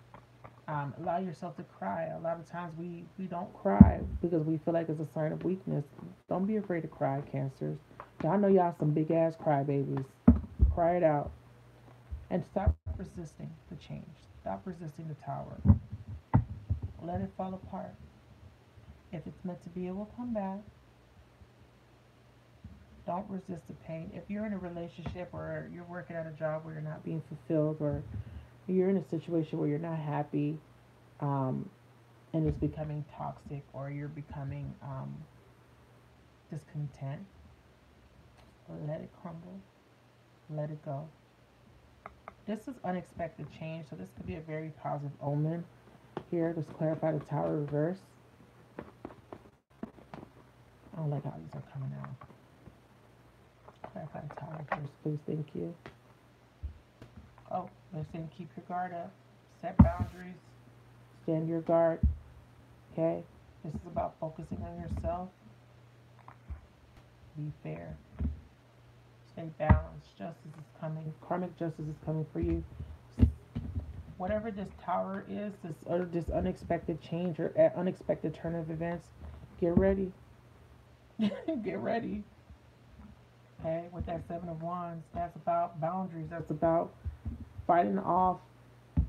Allow yourself to cry. A lot of times we don't cry because we feel like it's a sign of weakness. Don't be afraid to cry, Cancers. Y'all know y'all some big ass crybabies. Cry it out. And stop resisting the change. Stop resisting the tower. Let it fall apart. If it's meant to be, it will come back. Don't resist the pain. If you're in a relationship or you're working at a job where you're not being fulfilled, or you're in a situation where you're not happy, and it's becoming toxic, or you're becoming discontent, let it crumble. Let it go. This is unexpected change, so this could be a very positive omen. Here, let's clarify the tower reverse. I don't like how these are coming out. Clarify the tower reverse, please. Thank you. Oh, listen, keep your guard up. Set boundaries. Stand your guard. Okay? This is about focusing on yourself. Be fair. Stay balanced. Justice is coming. Karmic justice is coming for you. Whatever this tower is, this unexpected change or unexpected turn of events, get ready. Get ready. Okay, with that Seven of Wands, that's about boundaries. That's about fighting off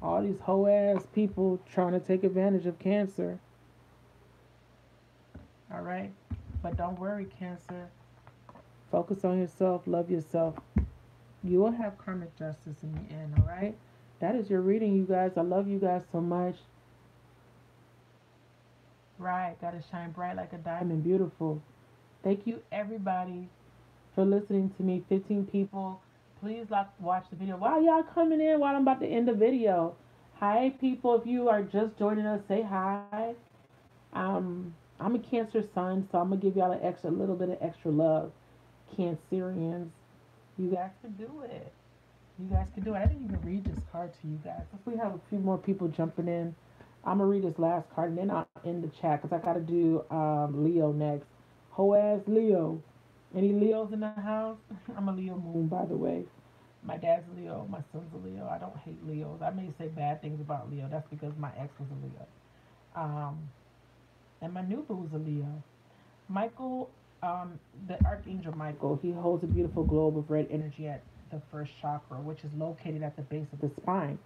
all these hoe ass people trying to take advantage of Cancer. All right, but don't worry, Cancer. Focus on yourself. Love yourself. You will have karmic justice in the end. All right. That is your reading, you guys. I love you guys so much. Right, gotta shine bright like a diamond. Beautiful. Thank you, everybody, for listening to me. 15 people. Please watch the video. While y'all coming in, while I'm about to end the video. Hi, people. If you are just joining us, say hi. I'm a Cancer sun, so I'm gonna give y'all a little bit of extra love. Cancerians, you guys can do it. You guys can do it. I didn't even read this card to you guys. If we have a few more people jumping in, I'm gonna read this last card and then I'll end the chat because I gotta do Leo next. Ho ass Leo. Any Leos in the house? I'm a Leo moon, by the way. My dad's a Leo. My son's a Leo. I don't hate Leos. I may say bad things about Leo. That's because my ex was a Leo. And my new boo's a Leo. Michael, the Archangel Michael, he holds a beautiful globe of red energy at the first chakra, which is located at the base of the spine.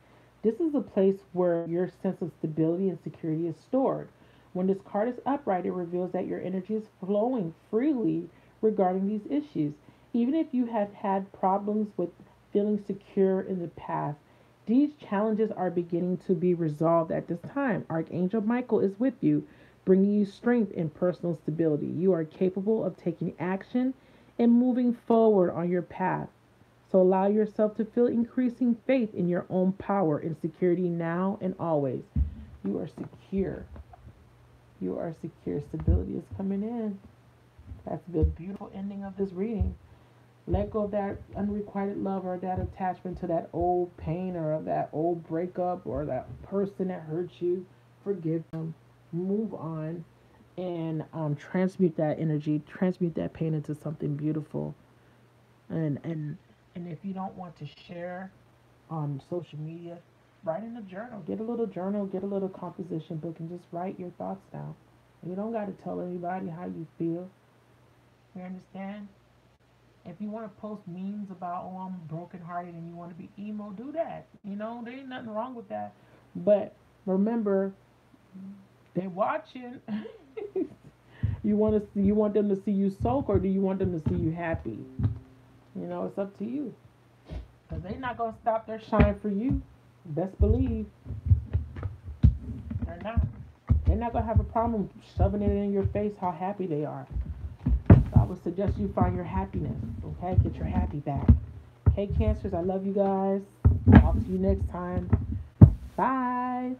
This is a place where your sense of stability and security is stored. When this card is upright, it reveals that your energy is flowing freely regarding these issues. Even if you have had problems with feeling secure in the past, these challenges are beginning to be resolved at this time. Archangel Michael is with you, bringing you strength and personal stability. You are capable of taking action and moving forward on your path. So allow yourself to feel increasing faith in your own power and security now and always. You are secure. You are secure. Stability is coming in. That's the beautiful ending of this reading. Let go of that unrequited love or that attachment to that old pain or that old breakup or that person that hurt you. Forgive them. Move on and transmute that energy, transmute that pain into something beautiful. And if you don't want to share on social media, write in a journal. Get a little journal, get a little composition book, and just write your thoughts down. You don't got to tell anybody how you feel. You understand? If you want to post memes about, oh, I'm brokenhearted and you want to be emo, do that. You know, there ain't nothing wrong with that. But remember, they're watching. You want them to see you sulk, or do you want them to see you happy? You know, it's up to you. Because they're not going to stop their shine for you. Best believe. They're not. They're not going to have a problem shoving it in your face how happy they are. So I would suggest you find your happiness. Okay? Get your happy back. Okay, Cancers, I love you guys. Talk to you next time. Bye.